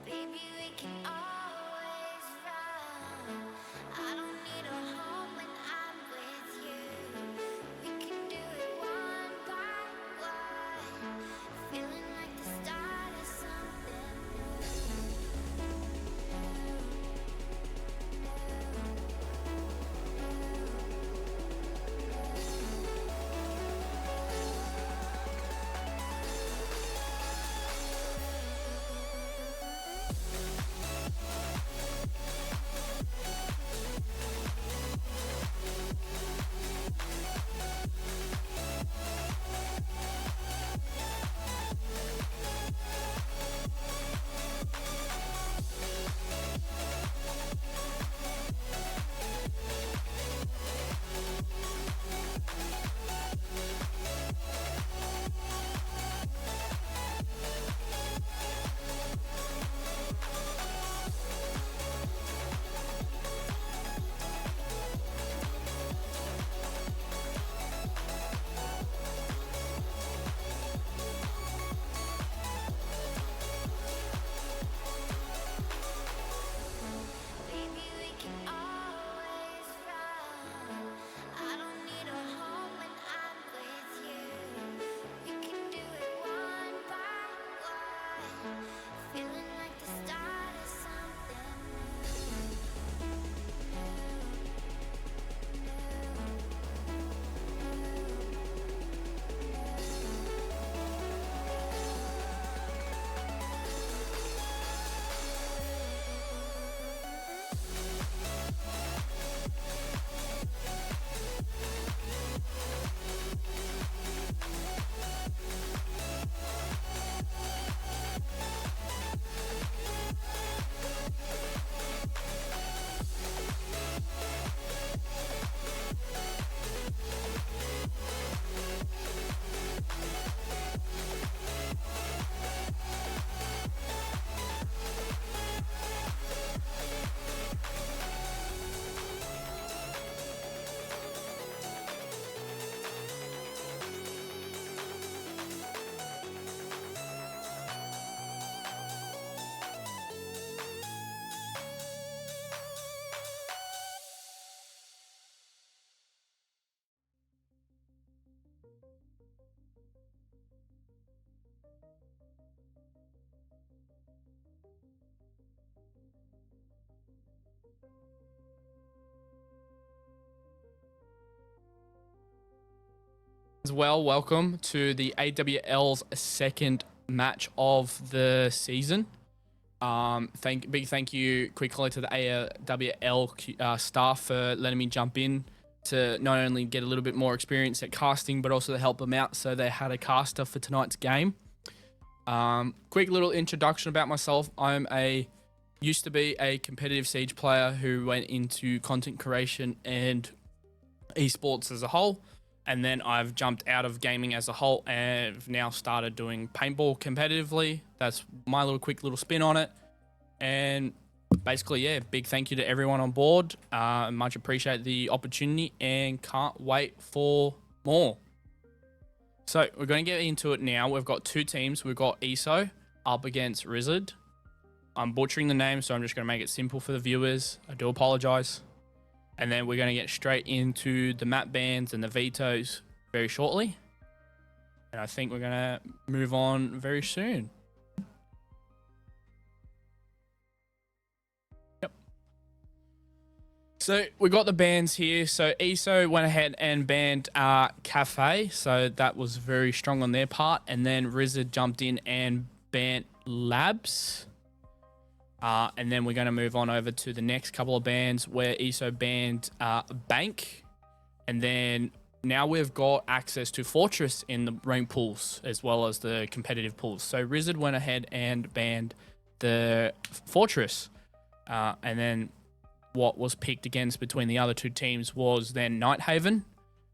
Baby, we can always run. I don't need a home when I'm with you. We can do it one by one. Feeling like the start of something As well, welcome to the AWL's second match of the season. Big thank you quickly to the AWL staff for letting me jump in to not only get a little bit more experience at casting, but also to help them out. So they had a caster for tonight's game. Quick little introduction about myself. Used to be a competitive Siege player who went into content creation and esports as a whole. And then I've jumped out of gaming as a whole and have now started doing paintball competitively. That's my quick little spin on it. And basically, yeah, big thank you to everyone on board. Much appreciate the opportunity and can't wait for more. So we're going to get into it now. We've got two teams. We've got ESO up against Rizard. I'm butchering the name, so I'm just going to make it simple for the viewers. I do apologize. And then we're going to get straight into the map bans and the vetoes very shortly. And I think we're going to move on very soon. Yep. So we got the bans here. So ESO went ahead and banned Cafe. So that was very strong on their part. And then Rizard jumped in and banned Labs. And then we're going to move on over to the next couple of bans where ESO banned Bank. And then now we've got access to Fortress in the rank pools as well as the competitive pools. So Rizard went ahead and banned the Fortress. And then what was picked against between the other two teams was then Nighthaven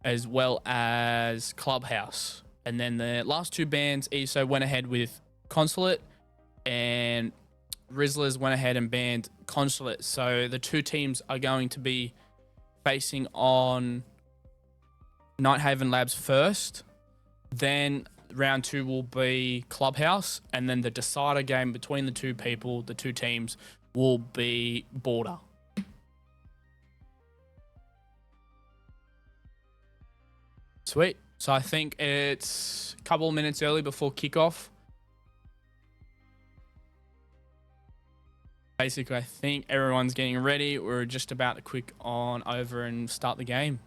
as well as Clubhouse. And then the last two bans, ESO went ahead with Consulate and Rizzlers went ahead and banned Consulate. So the two teams are going to be facing on Nighthaven Labs first. Then round 2 will be Clubhouse, and then the decider game between the two teams, will be Border. Sweet. So I think it's a couple of minutes early before kickoff. Basically, I think everyone's getting ready. We're just about to click on over and start the game.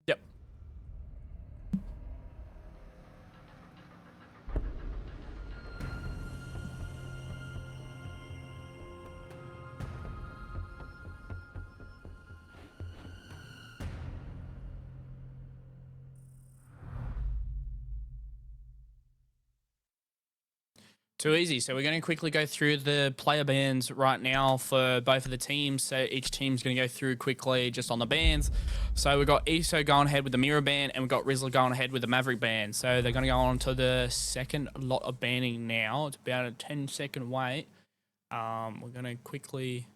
Yep. Too easy. So we're going to quickly go through the player bans right now for both of the teams. So each team's going to go through quickly just on the bans. So we've got ESO going ahead with the Mirror ban, and we've got Rizard going ahead with the Maverick ban. So they're going to go on to the second lot of banning now. It's about a 10-second wait. We're going to quickly...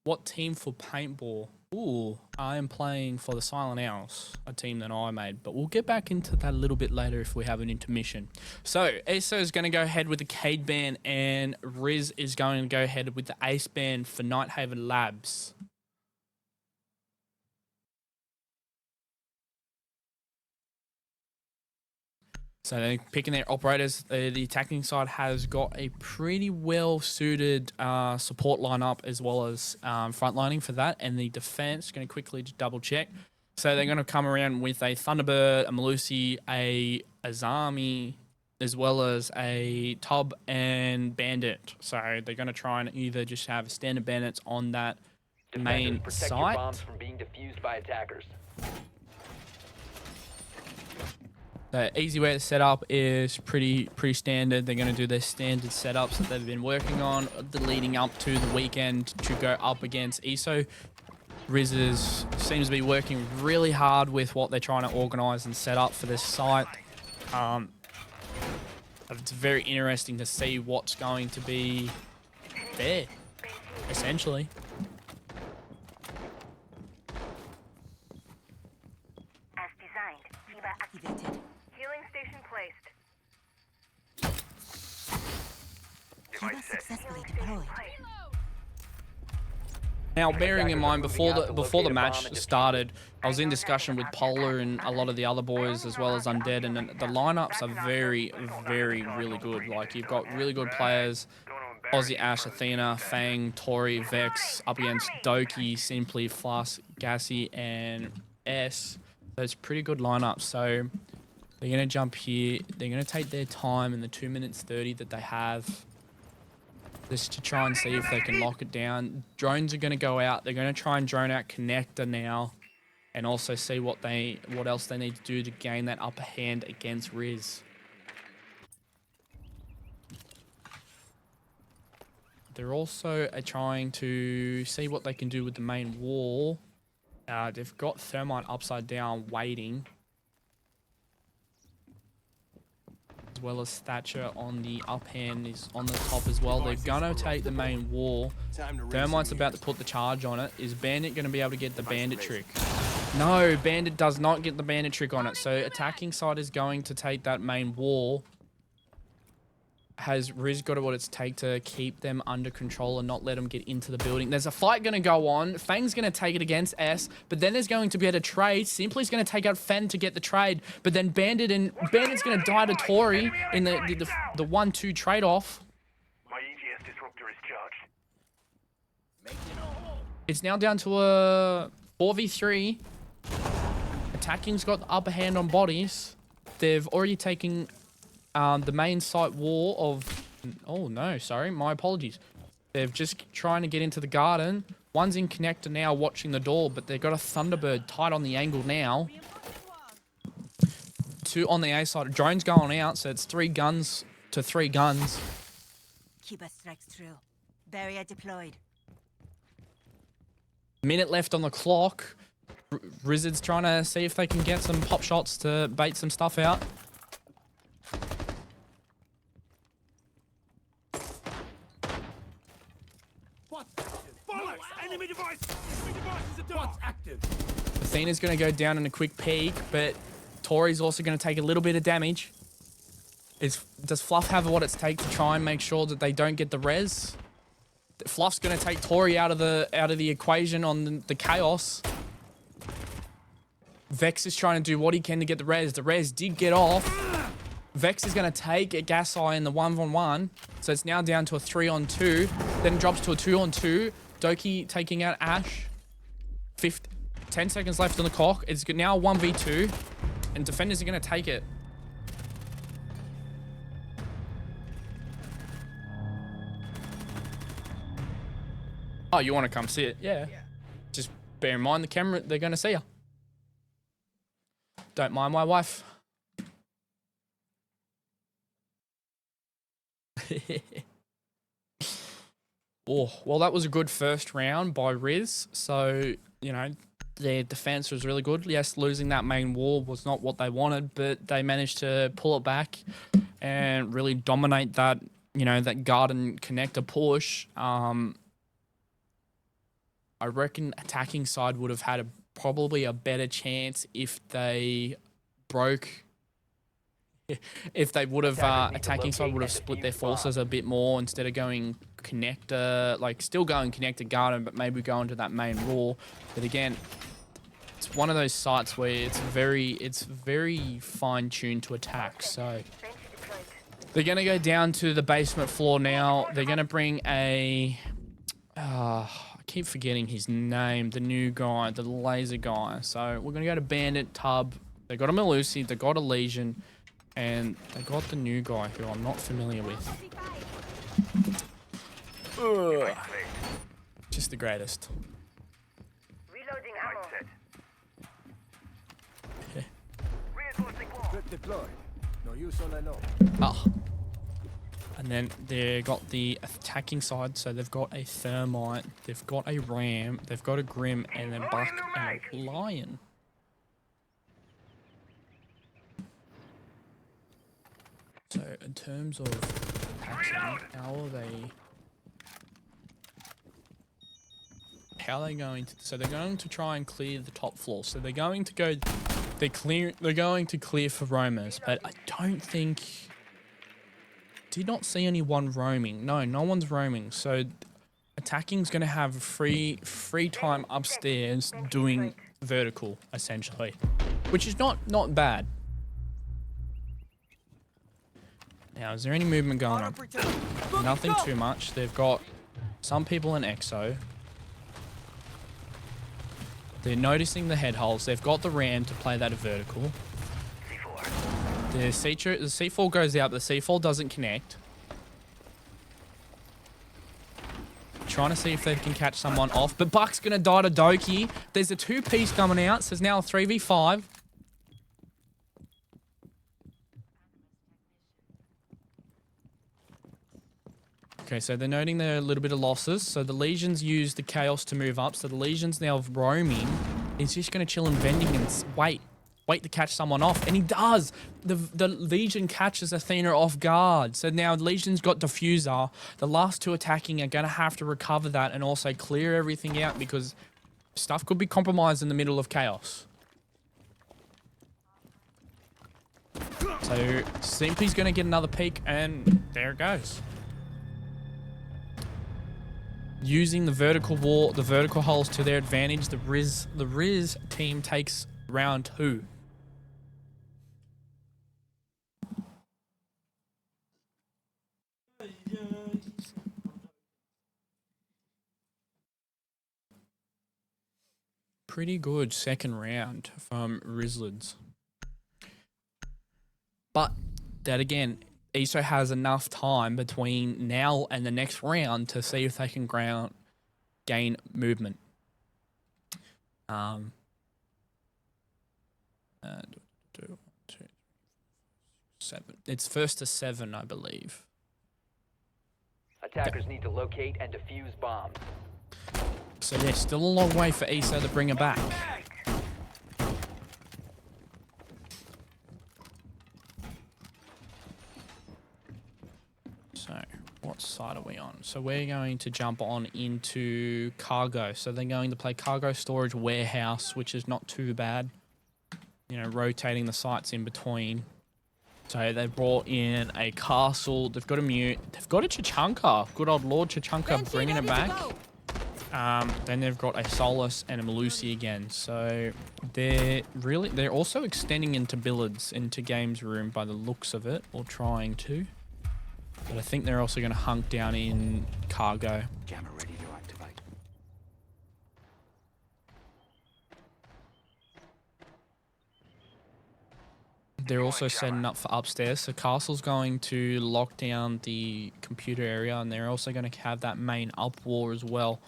What team for paintball? Ooh, I am playing for the Silent Owls, a team that I made, but we'll get back into that a little bit later if we have an intermission. So, ESO is going to go ahead with the Cade ban, and Riz is going to go ahead with the Ace ban for Nighthaven Labs. So they're picking their operators. The attacking side has got a pretty well-suited support lineup as well as frontlining for that. And the defense, going to quickly just double-check. So they're going to come around with a Thunderbird, a Malusi, a Azami, as well as a Tub and Bandit. So they're going to try and either just have standard bandits on that main protect site. your bombs from being defused by attackers. The easy way to set up is pretty standard. They're going to do their standard setups that they've been working on leading up to the weekend to go up against ESO. Rizzers seems to be working really hard with what they're trying to organise and set up for this site. It's very interesting to see what's going to be there, essentially. As designed, FIBA activated. Healing station placed. FIBA successfully deployed. Now, bearing in mind, before the match started, I was in discussion with Polar and a lot of the other boys, as well as Undead, and the lineups are very, really good. Like, you've got really good players, Aussie Ash, Athena, Fang, Tori, Vex, up against Doki, Simply, Flask, Gassy, and S. So it's pretty good lineup. So they're going to jump here. They're going to take their time in the 2 minutes 30 that they have, just to try and see if they can lock it down. Drones are going to go out. They're going to try and drone out Connector now, and also see what else they need to do to gain that upper hand against Riz. They're also trying to see what they can do with the main wall. They've got Thermite upside down waiting, as well as Thatcher on the uphand is on the top as well. They're gonna take the main wall. Thermite's about to put the charge on it. Is Bandit gonna be able to get the Bandit trick? No, Bandit does not get the Bandit trick on it. So attacking side is going to take that main wall. has Riz got what it's take to keep them under control and not let them get into the building? There's a fight going to go on. Fang's going to take it against S, but then there's going to be a trade. Simply's going to take out Fen to get the trade, but then Bandit's going to die to Tori in the 1-2 trade-off. My EGS disruptor is charged. It's now down to a 4v3. Attacking's got the upper hand on bodies. They've already taken the main site wall of... Oh, no, sorry. My apologies. They're just trying to get into the garden. One's in connector now watching the door, but they've got a Thunderbird tight on the angle now. 2 on the A side. Drone's going out, so it's 3 guns to 3 guns. Kiba strikes through. Barrier deployed. Minute left on the clock. Rizard's trying to see if they can get some pop shots to bait some stuff out. Enemy device! Enemy device is a dot! Active! Athena's going to go down in a quick peek, but Tori's also going to take a little bit of damage. Does Fluff have what it's take to try and make sure that they don't get the res? Fluff's going to take Tori out of the equation on the chaos. Vex is trying to do what he can to get the res. The res did get off. Vex is going to take a gas eye in the 1v1. So it's now down to a 3-on-2. Then it drops to a 2-on-2. Doki taking out Ash. 10 seconds left on the clock. It's now 1v2. And defenders are going to take it. Oh, you want to come see it? Yeah. Just bear in mind the camera, they're going to see you. Don't mind my wife. Oh, well, that was a good first round by Riz. So, you know, their defense was really good. Yes, losing that main wall was not what they wanted, but they managed to pull it back and really dominate that, you know, that garden connector push. I reckon attacking side would have had probably a better chance if they broke. If they would have, attacking side would have split their forces a bit more instead of going connector, like still going connector garden, but maybe going to that main wall. But again, it's one of those sites where it's very fine tuned to attack. So they're going to go down to the basement floor now. They're going to bring a, I keep forgetting his name, the new guy, the laser guy. So we're going to go to Bandit, Tub. They got a Melusi, they got a Legion. And they got the new guy who I'm not familiar with. Ugh. Just the greatest. Reloading ammo. Reinforcing wall. Deployed. No use all alone. Ah. And then they got the attacking side, so they've got a Thermite, they've got a Ram, they've got a Grim, and a Buck and a Lion. So in terms of attacking, how are they going to, so they're going to try and clear the top floor. So they're going to go, they're going to clear for roamers, but I don't think, did not see anyone roaming. No one's roaming. So attacking's going to have free time upstairs doing vertical essentially, which is not bad. Now, is there any movement going on? Nothing too much. They've got some people in Exo. They're noticing the head holes. They've got the Ram to play that vertical. The C4 goes out, but the C4 doesn't connect. Trying to see if they can catch someone off, but Buck's going to die to Doki. There's a 2-piece coming out, so it's now a 3v5. Okay, so they're noting there are a little bit of losses. So the Legions use the Chaos to move up. So the Legion's now roaming. He's just going to chill and vending and wait to catch someone off. And he does. The Legion catches Athena off guard. So now Legion's got Diffuser. The last 2 attacking are going to have to recover that and also clear everything out because stuff could be compromised in the middle of Chaos. So Simply's going to get another peek, and there it goes. Using the vertical wall, the vertical holes to their advantage, the Riz team takes round 2. Pretty good second round from Rizards. But that again, ESO has enough time between now and the next round to see if they can gain movement. Two, 7. It's first to 7, I believe. Attackers need to locate and defuse bombs. So there's still a long way for ESO to bring it back. So what side are we on? So we're going to jump on into cargo. So they're going to play cargo storage warehouse, which is not too bad. You know, rotating the sites in between. So they brought in a castle. They've got a mute. They've got a Chichanka. Good old Lord Chichanka bringing it back. Then they've got a Solus and a Malusi again. So they're also extending into billiards, into games room by the looks of it, or trying to. But I think they're also going to hunk down in cargo. Jammer ready to activate. They're also setting up for upstairs. So Castle's going to lock down the computer area, and they're also going to have that main up wall as well.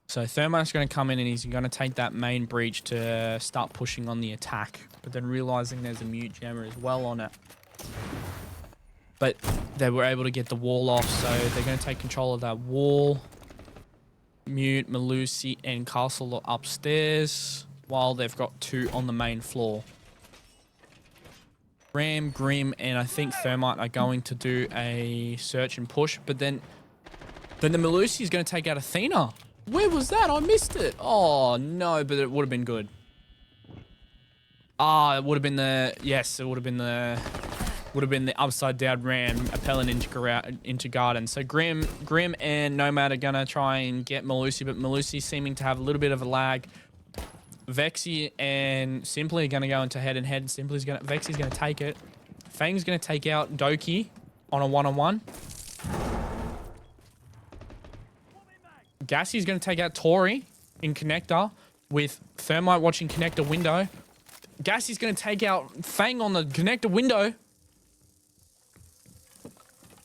So Thermite's going to come in and he's going to take that main breach to start pushing on the attack. But then realizing there's a mute jammer as well on it. But they were able to get the wall off, so they're going to take control of that wall. Mute, Malusi, and Castle are upstairs, while they've got 2 on the main floor. Ram, Grim, and I think Thermite are going to do a search and push, but then the Malusi is going to take out Athena. Where was that? I missed it. Oh, no, but it would have been good. Ah, it would have been the... Yes, it would have been the upside down ram appelling into garden. So Grim and Nomad are going to try and get Malusi, but Malusi seeming to have a little bit of a lag. Vexy and Simply are going to go into head and head. Vexy's going to take it. Fang's going to take out Doki on a one-on-one. Gassy's going to take out Tori in connector with Thermite watching connector window. Gassy's going to take out Fang on the connector window.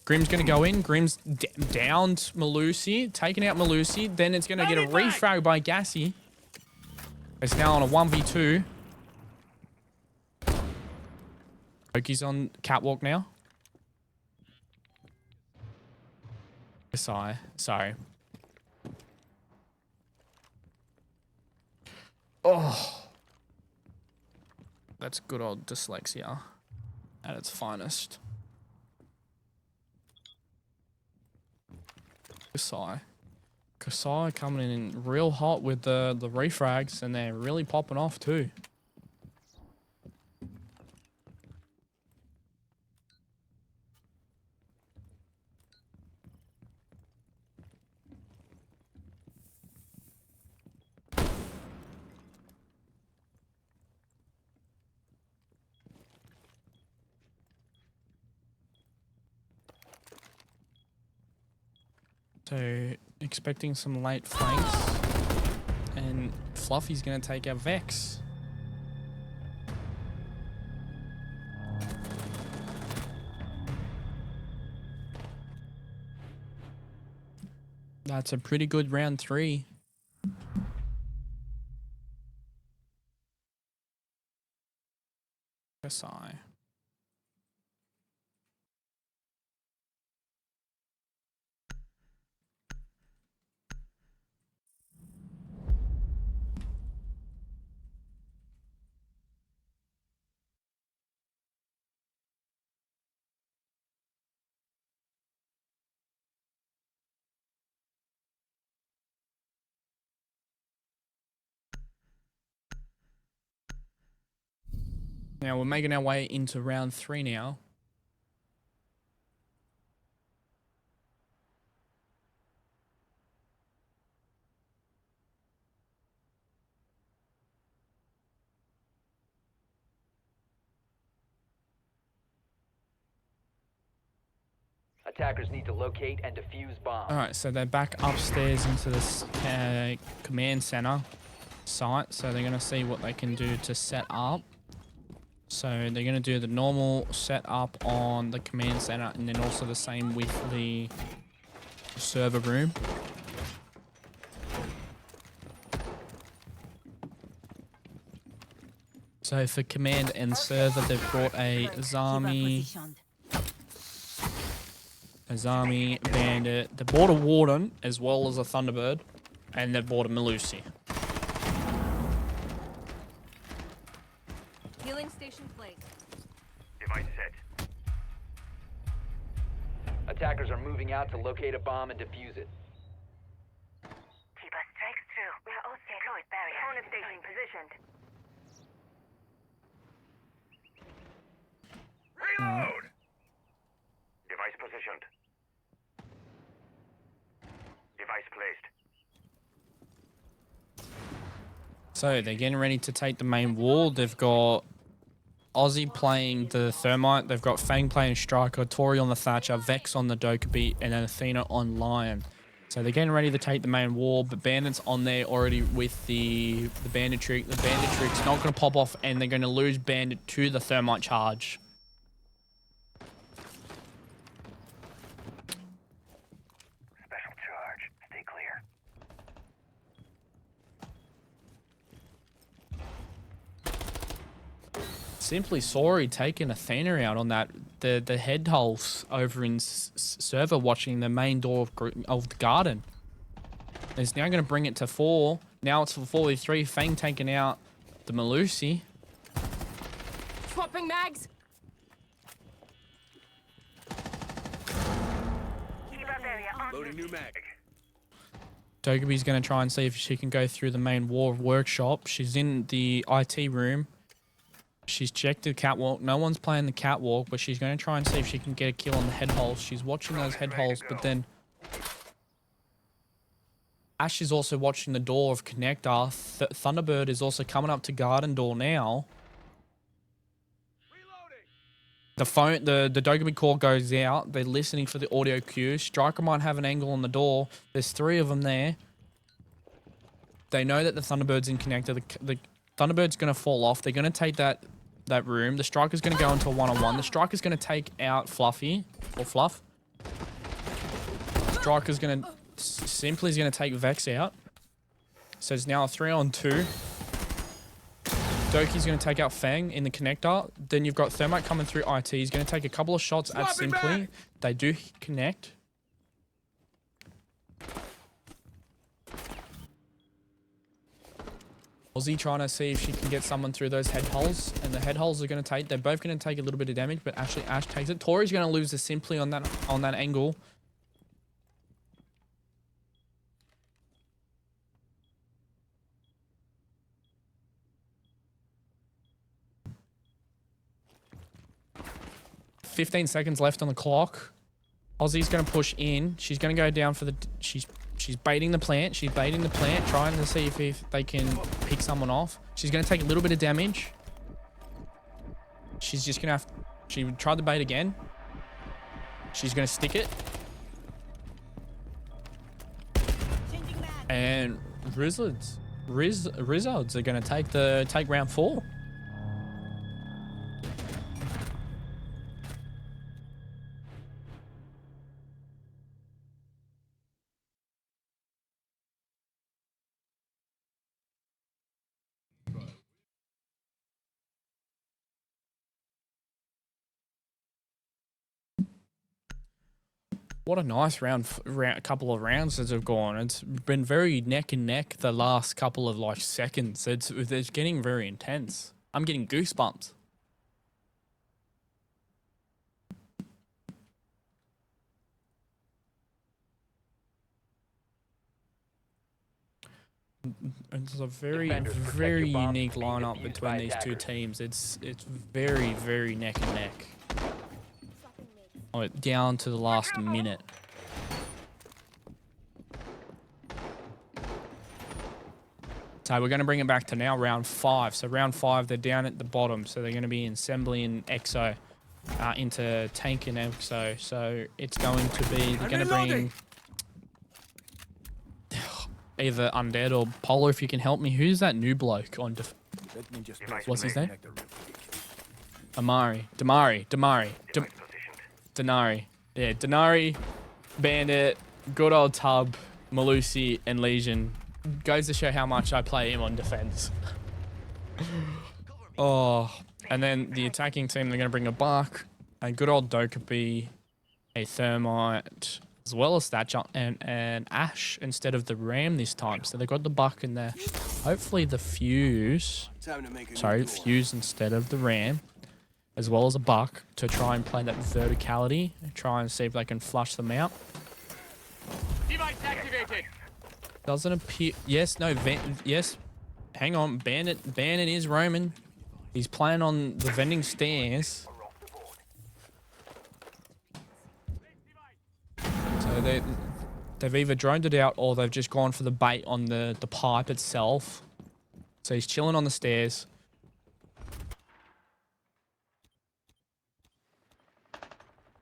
Grim's going to go in. Grim's downed Malusi, taking out Malusi. Then it's going to get a refrag by Gassy. It's now on a 1v2. Oki's on catwalk now. Sorry. Oh. That's good old dyslexia at its finest. Kasai coming in real hot with the refrags, and they're really popping off too. So, expecting some late flanks. And Fluffy's going to take out Vex. That's a pretty good round 3. Kasai. Now we're making our way into round 3 now. Attackers need to locate and defuse bombs. All right, so they're back upstairs into this command center site. So they're gonna see what they can do to set up. So they're gonna do the normal setup on the command center, and then also the same with the server room. So for command and server, they've brought a Zami bandit, they bought a warden as well as a thunderbird, and they've bought a Melusi. Healing station placed. Device set. Attackers are moving out to locate a bomb and defuse it. Keep us strikes through. We are all deployed barrier. Opponent station positioned. Reload! Device positioned. Device placed. So they're getting ready to take the main wall. They've got Aussie playing the Thermite. They've got Fang playing Striker, Tori on the Thatcher, Vex on the Dokkaebi, and then Athena on Lion. So they're getting ready to take the main wall, but Bandit's on there already with the Bandit Trick. The Bandit Trick's not going to pop off, and they're going to lose Bandit to the Thermite charge. Special charge. Stay clear. Simply sorry taking Athena out on that the head holes over in server watching the main door of the garden. It's now going to bring it to 4. Now it's for 4v3. Fang taking out the Melusi. Swapping mags. Keep up area on. Loading new mag. Dokkaebi's going to try and see if she can go through the main war workshop. She's in the IT room. She's checked the catwalk. No one's playing the catwalk, but she's going to try and see if she can get a kill on the head holes. She's watching those head holes, but then Ash is also watching the door of connector. Thunderbird is also coming up to garden door now. The Dokkaebi core goes out. They're listening for the audio cue. Striker might have an angle on the door. There's 3 of them there. They know that the Thunderbird's in connector. The Thunderbird's going to fall off. They're going to take that room. The Striker's going to go into a one-on-one. The Striker's going to take out Fluffy, or Fluff. Striker's going to simply is going to take Vex out. So it's now a 3-on-2. Doki's going to take out Fang in the connector. Then you've got Thermite coming through IT. He's going to take a couple of shots at Simply. They do connect. Aussie trying to see if she can get someone through those head holes. And the head holes are going to take... They're both going to take a little bit of damage, but actually Ash takes it. Tori's going to lose the Simply on that angle. $15 seconds left on the clock. Aussie's going to push in. She's going to go down for the... She's baiting the plant. She's baiting the plant, trying to see if they can pick someone off. She's going to take a little bit of damage. She's just going to have... She tried the bait again. She's going to stick it. And Rizards are going to take round 4. What a nice couple of rounds that have gone. It's been very neck and neck the last couple of seconds. It's getting very intense. I'm getting goosebumps. It's a very unique lineup between these two teams. It's very, very neck and neck. Oh, down to the last minute. So we're going to bring it back to now round 5. So round 5, they're down at the bottom. So they're going to be in Assembly and EXO. into tank and exo. So it's going to be, they're going to bring either Undead or Polar, if you can help me. Who's that new bloke on Let me just what's his name? connector. Damari. Positioned. Denari. Yeah, Denari, Bandit, good old Tub, Malusi, and Legion. Goes to show how much I play him on defense. Oh, and then the attacking team, they're going to bring a Buck, a good old Dokkaebi, a Thermite, as well as Thatcher, and an Ash instead of the Ram this time. So they've got the Buck in there. Hopefully the Fuse, Fuse instead of the Ram, as well as a Buck to try and play that verticality and try and see if they can flush them out. Device activated. Doesn't appear. Yes, no. Yes. Hang on. Bandit is roaming. He's playing on the vending stairs. So they've either droned it out or they've just gone for the bait on the pipe itself. So he's chilling on the stairs.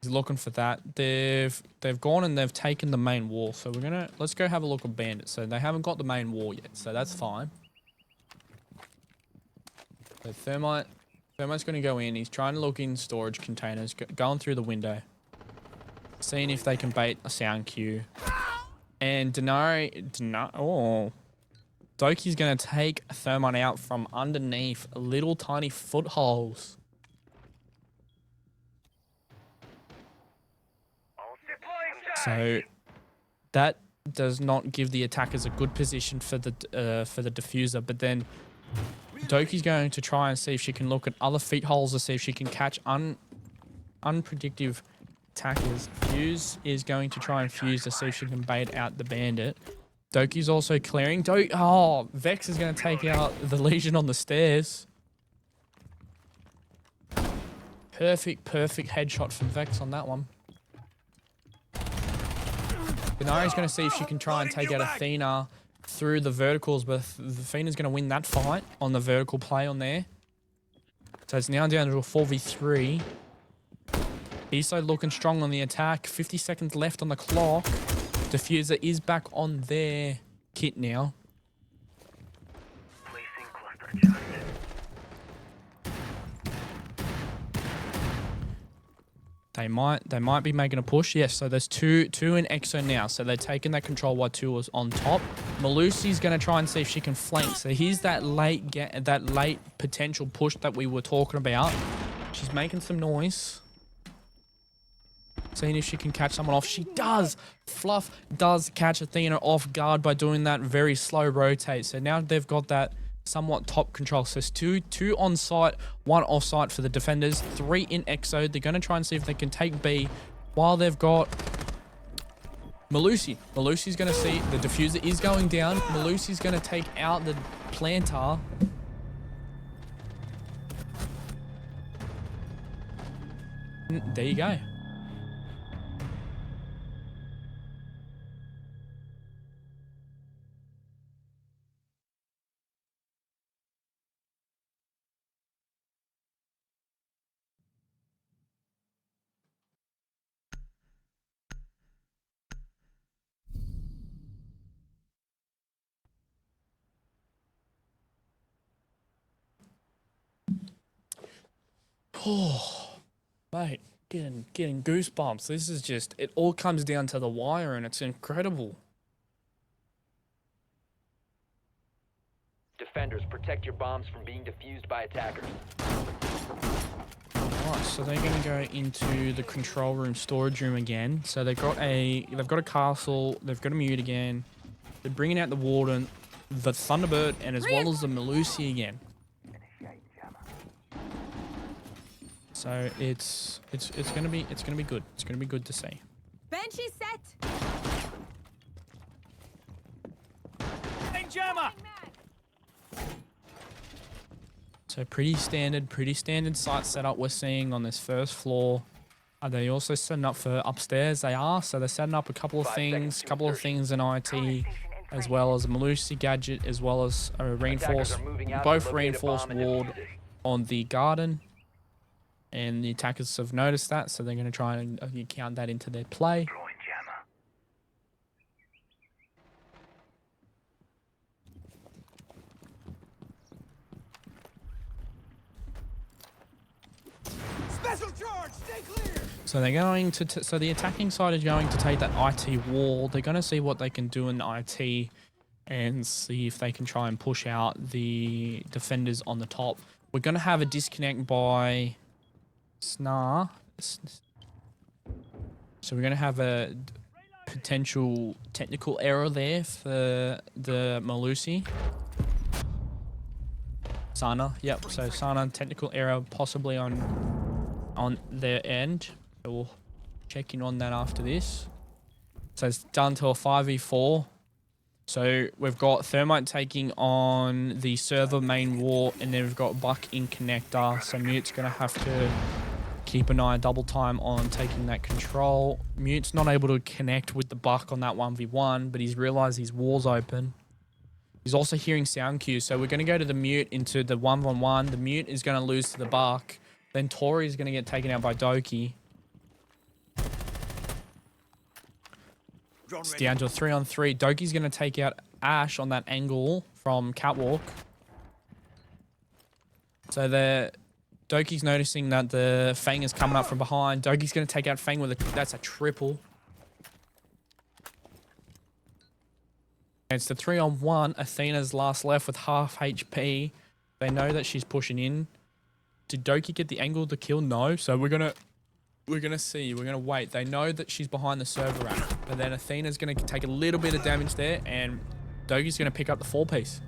He's looking for that. They've gone and they've taken the main wall. So let's go have a look at Bandit. So they haven't got the main wall yet, so that's fine. So Thermite's going to go in. He's trying to look in storage containers, going through the window, seeing if they can bait a sound cue. And Doki's going to take Thermite out from underneath little tiny footholes. So that does not give the attackers a good position for the diffuser. But then Doki's going to try and see if she can look at other feet holes to see if she can catch unpredictable attackers. Fuse is going to try and fuse to see if she can bait out the Bandit. Doki's also clearing. Vex is going to take out the Legion on the stairs. Perfect headshot from Vex on that one. Denari's going to see if she can try and take out Athena through the verticals, but Athena's going to win that fight on the vertical play on there. So it's now down to a 4v3. Iso looking strong on the attack. 50 seconds left on the clock. Diffuser is back on their kit now. Placing cluster charge. They might be making a push. Yes, so there's two in Exo now. So they're taking that control while 2 was on top. Malusi's going to try and see if she can flank. So here's that late potential push that we were talking about. She's making some noise. Seeing if she can catch someone off. She does. Fluff does catch Athena off guard by doing that very slow rotate. So now they've got that somewhat top control. So it's two on site, 1 off site for the defenders, 3 in Exo. They're going to try and see if they can take B while they've got Malusi. Malusi's going to see the diffuser is going down. Malusi's going to take out the planter. There you go. Oh, mate, getting goosebumps. This is just, it all comes down to the wire and it's incredible. Defenders, protect your bombs from being defused by attackers. Alright, so they're going to go into the control room, storage room again. So they've got a castle, they've got a mute again. They're bringing out the Warden, the Thunderbird, and as well as the Malusi again. So it's gonna be good. It's gonna be good to see. Bench is set. Jammer. So pretty standard site setup we're seeing on this first floor. Are they also setting up for upstairs? They are. So they're setting up a couple of things in IT, as well as a Malusi gadget, as well as a reinforced, both reinforced ward on the garden. and the attackers have noticed that, so they're going to try and count that into their play. Deploying jammer. Special charge! Stay clear! So they're going to, so the attacking side is going to take that IT wall. They're going to see what they can do in IT and see if they can try and push out the defenders on the top. We're going to have a disconnect by Snar. So we're going to have a potential technical error there for the Malusi. Sana, yep. So Sana, technical error possibly on their end. So we'll check in on that after this. So it's done to a 5v4. So we've got Thermite taking on the server main wall, and then we've got Buck in connector. So Mute's going to have to keep an eye double time on taking that control. Mute's not able to connect with the Buck on that 1v1, but he's realized his wall's open. He's also hearing sound cues, so we're going to go to the Mute into the 1v1. The Mute is going to lose to the Buck. Then Tori is going to get taken out by Doki. It's down to a 3-on-3. Doki's going to take out Ash on that angle from Catwalk. So Doki's noticing that the Fang is coming up from behind. Doki's going to take out Fang with that's a triple. And it's the 3-on-1. Athena's last left with half HP. They know that she's pushing in. Did Doki get the angle to kill? No. So we're gonna see. We're gonna wait. They know that she's behind the server rack, but then Athena's gonna take a little bit of damage there, and Doki's gonna pick up the 4-piece.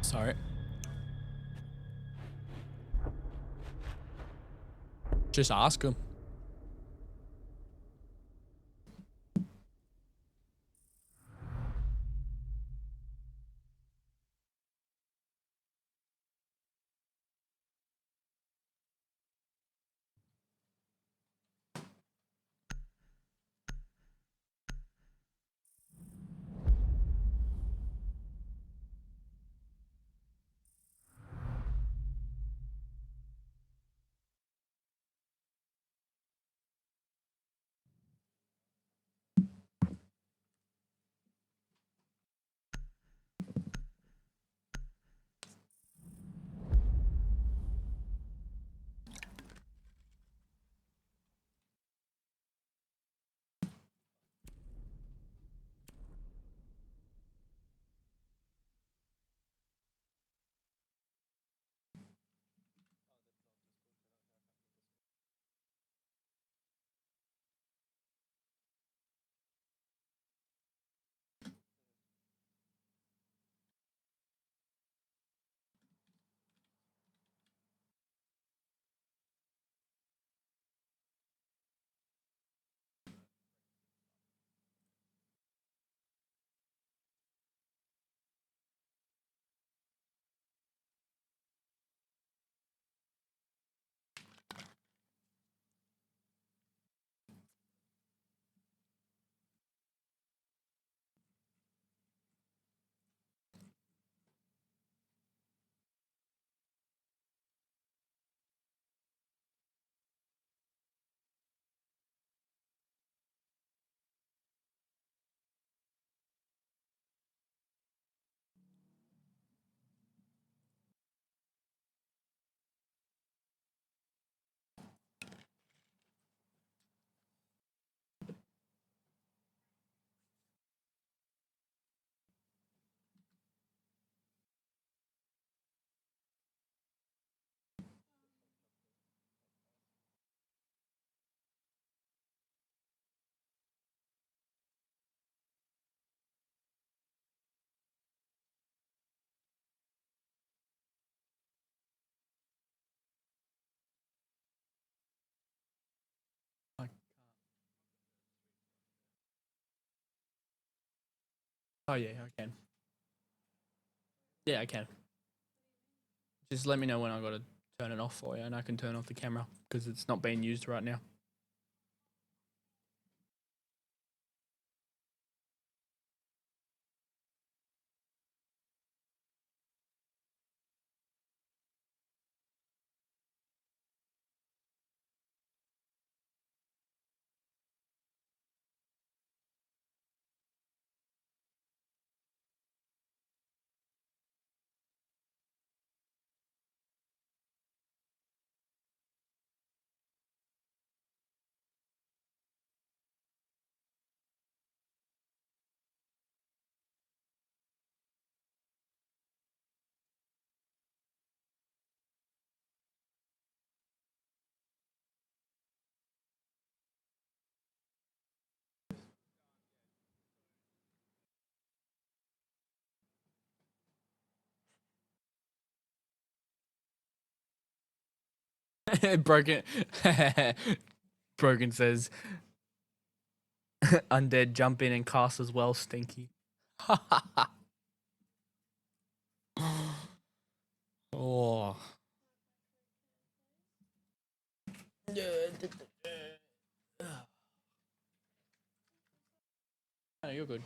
Sorry. Just ask him. Oh yeah, I can. Yeah, I can. Just let me know when I gotta turn it off for you, and I can turn off the camera because it's not being used right now. Broken. Broken says, undead jump in and cast as well, stinky. Oh. No, you're good.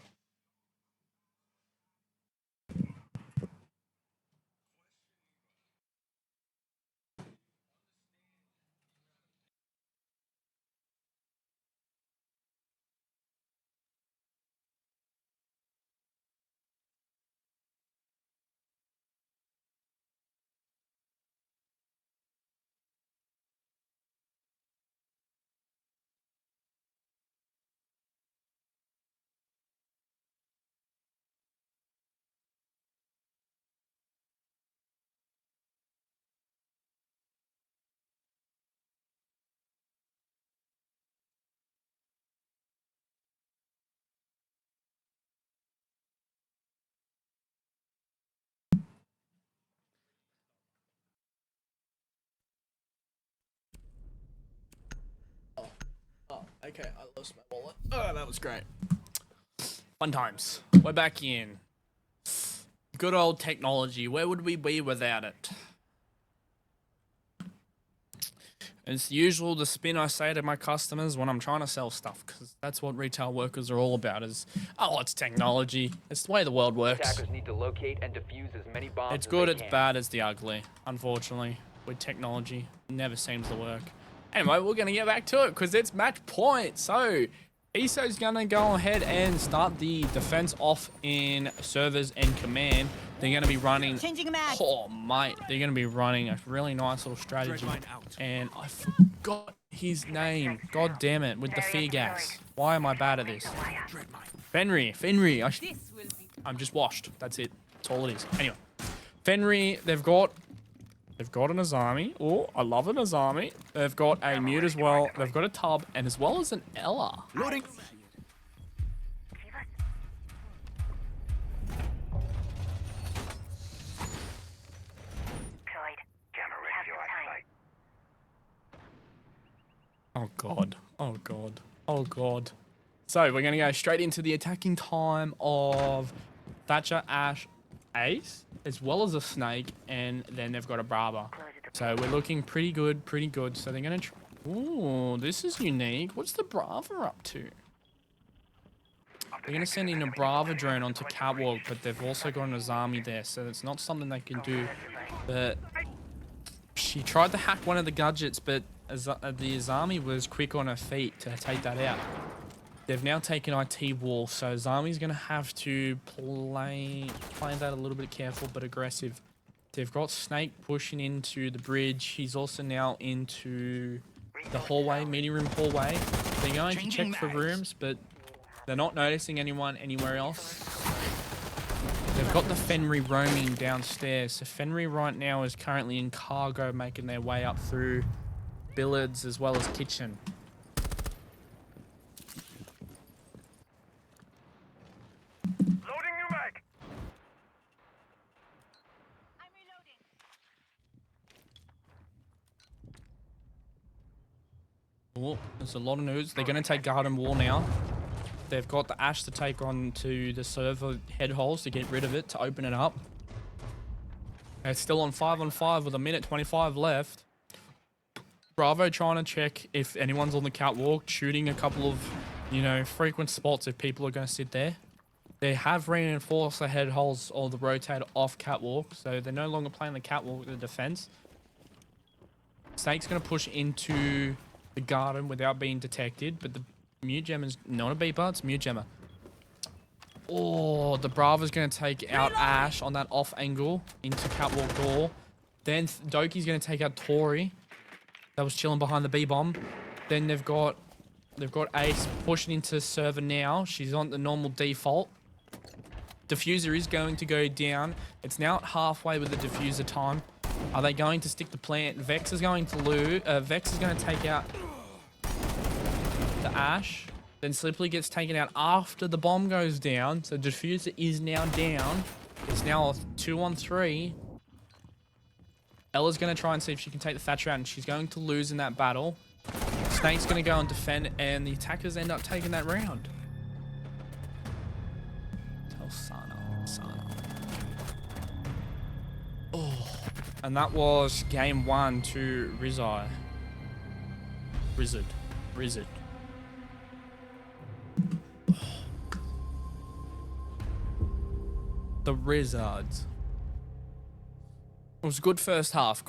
Oh, okay, I lost my wallet. Oh, that was great. Fun times. We're back in. Good old technology. Where would we be without it? It's usual the spin I say to my customers when I'm trying to sell stuff, because that's what retail workers are all about is, oh, it's technology. It's the way the world works. Attackers need to locate and defuse as many bombs It's as good, they it's can. bad, it's the ugly. Unfortunately, with technology, it never seems to work. Anyway, we're going to get back to it because it's match point. So, ESO's going to go ahead and start the defense off in servers and command. They're going to be running... Changing mag. Oh, mate. They're going to be running a really nice little strategy. And I forgot his name. God damn it. With the fear gas. Why am I bad at this? Fenry. I'm just washed. That's it. That's all it is. Anyway. Fenry, they've got an Azami. Oh, I love an Azami. They've got a mute as well. They've got a tub and as well as an Ella. Loading. Oh god. Oh god. Oh god. So we're gonna go straight into the attacking time of Thatcher, Ash, Ace, as well as a Snake, and then they've got a Brava. So we're looking pretty good, pretty good. So they're gonna ooh, this is unique. What's the Brava up to? They're gonna send in a Brava drone onto Catwalk, but they've also got an Azami there, so it's not something they can do. But she tried to hack one of the gadgets, but the Azami was quick on her feet to take that out. They've now taken IT wall, so Azami's going to have to play that a little bit careful but aggressive. They've got Snake pushing into the bridge. He's also now into the hallway, meeting room hallway. They're going to check for rooms, but they're not noticing anyone anywhere else. They've got the Fenry roaming downstairs. So Fenry right now is currently in cargo, making their way up through billiards as well as kitchen. Loading new mag. I'm reloading. Oh, there's a lot of news. They're going to take garden wall now. They've got the Ash to take on to the server head holes to get rid of it, to open it up. They're still on 5-on-5 with a minute 25 left. Bravo trying to check if anyone's on the catwalk, shooting a couple of, you know, frequent spots if people are going to sit there. They have reinforced the head holes or the rotator off catwalk, so they're no longer playing the catwalk with the defense. Snake's going to push into the garden without being detected, but the mute gemma's not a beeper, it's mute gemma. Oh, the Bravo's going to take out Ash on that off angle into catwalk door. Then Doki's going to take out Tori. That was chilling behind the B-bomb. Then they've got Ace pushing into server now. She's on the normal default. Diffuser is going to go down. It's now at halfway with the diffuser time. Are they going to stick the plant? Vex is going to lose. Vex is going to take out the Ash. Then Slippery gets taken out after the bomb goes down. So diffuser is now down. It's now a 2-on-3. Ella's going to try and see if she can take the Thatcher out, and she's going to lose in that battle. Snake's going to go and defend, and the attackers end up taking that round. Tell Sana. Oh, and that was game 1 to Rizard. The Rizards. It was a good first half.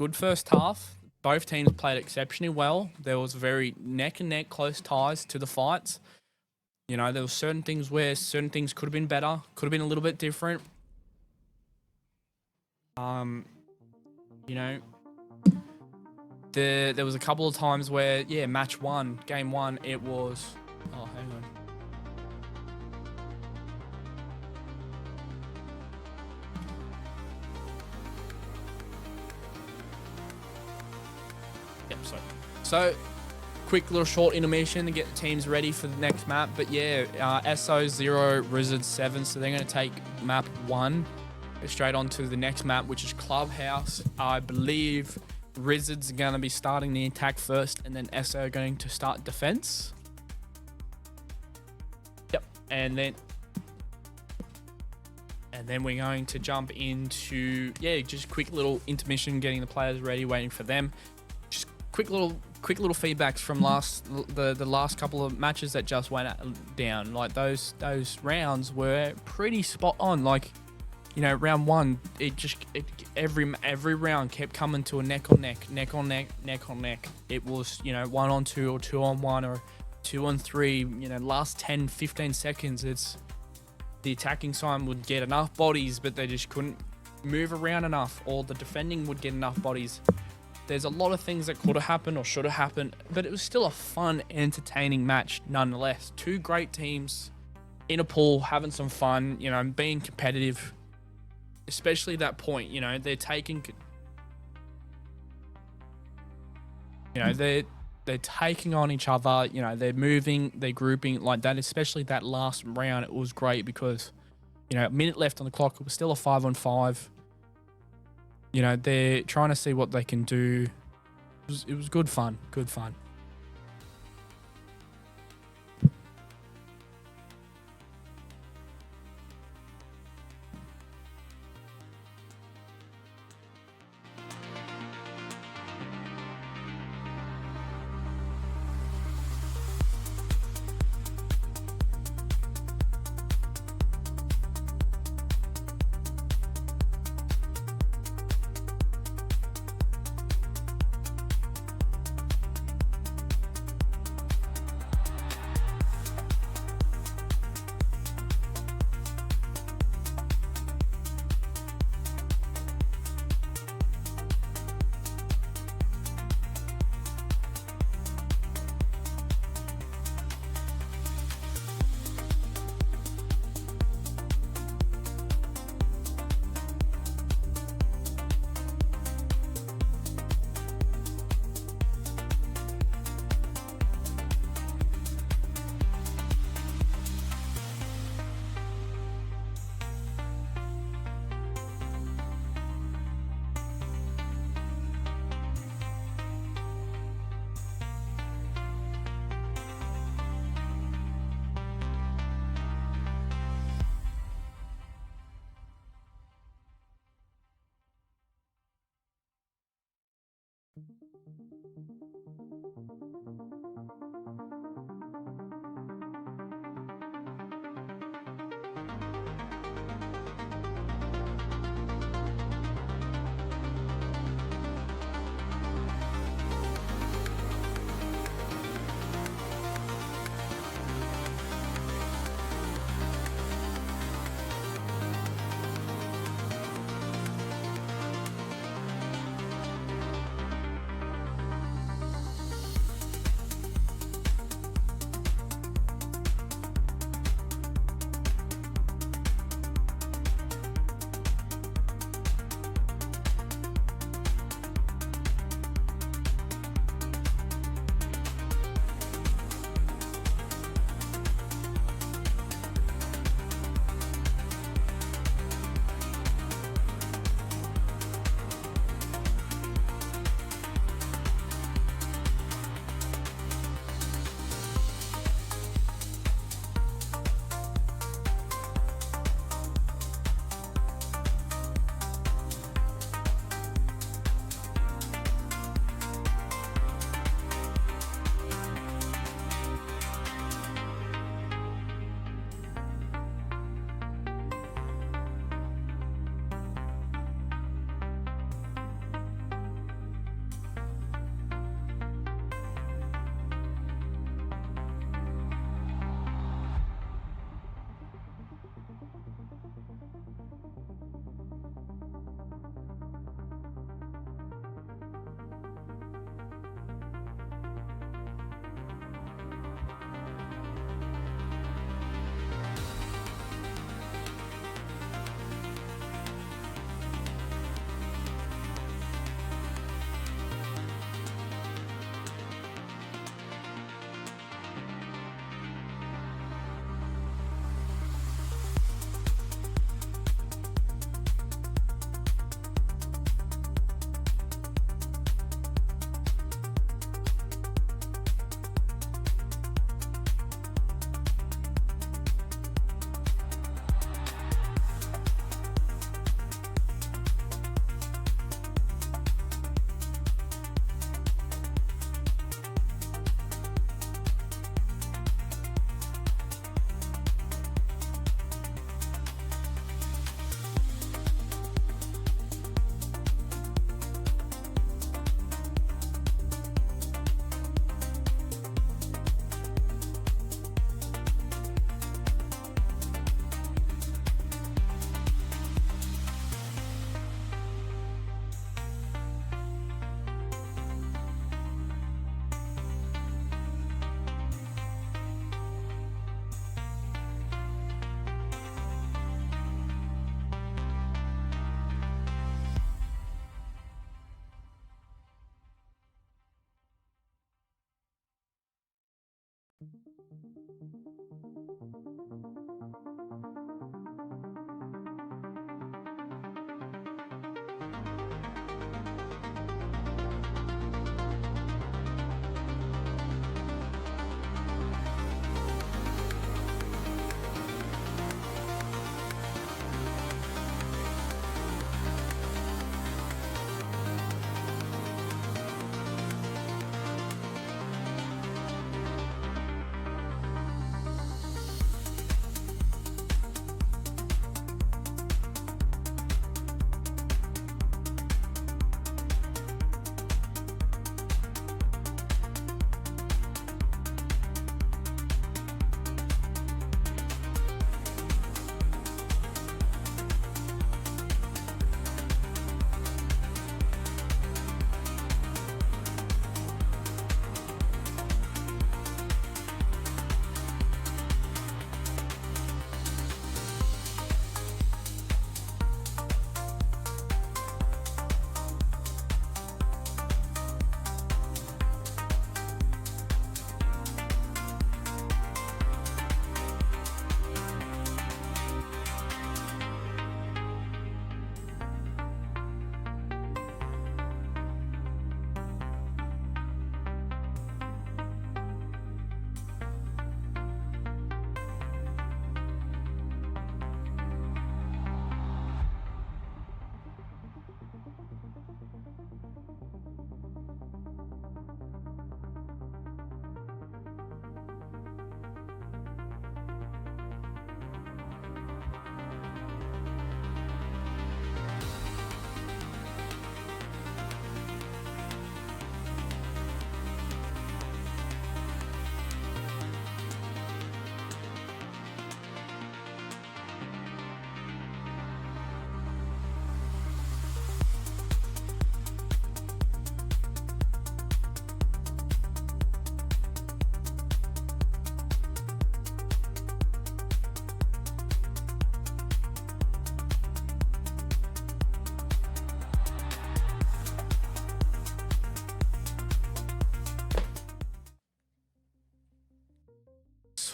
Both teams played exceptionally well. There was very neck and neck close ties to the fights. You know, there were certain things where certain things could have been better, could have been a little bit different. You know, there was a couple of times where, yeah, game one, it was... Oh, hang on. Yep, so quick little short intermission to get the teams ready for the next map. But yeah, SO 0, Rizard 7, so they're going to take map 1 straight on to the next map, which is Clubhouse. I believe Rizard's going to be starting the attack first, and then SO are going to start defense. Yep, and then we're going to jump into, yeah, just quick little intermission, getting the players ready, waiting for them. Just quick little feedbacks from the last couple of matches that just went down. Like those rounds were pretty spot on. Like, you know, round 1, every round kept coming to a neck on neck. It was, you know, 1 on 2 or 2 on 1 or 2 on 3. You know, last 10-15 seconds, it's the attacking side would get enough bodies, but they just couldn't move around enough, or the defending would get enough bodies. There's a lot of things that could have happened or should have happened, but it was still a fun, entertaining match nonetheless. 2 great teams in a pool, having some fun, you know, being competitive. Especially that point, you know, they're taking, you know, they're taking on each other, you know, they're moving, they're grouping like that. Especially that last round, it was great because, you know, a minute left on the clock, it was still a 5-on-5. You know, they're trying to see what they can do. It was good fun.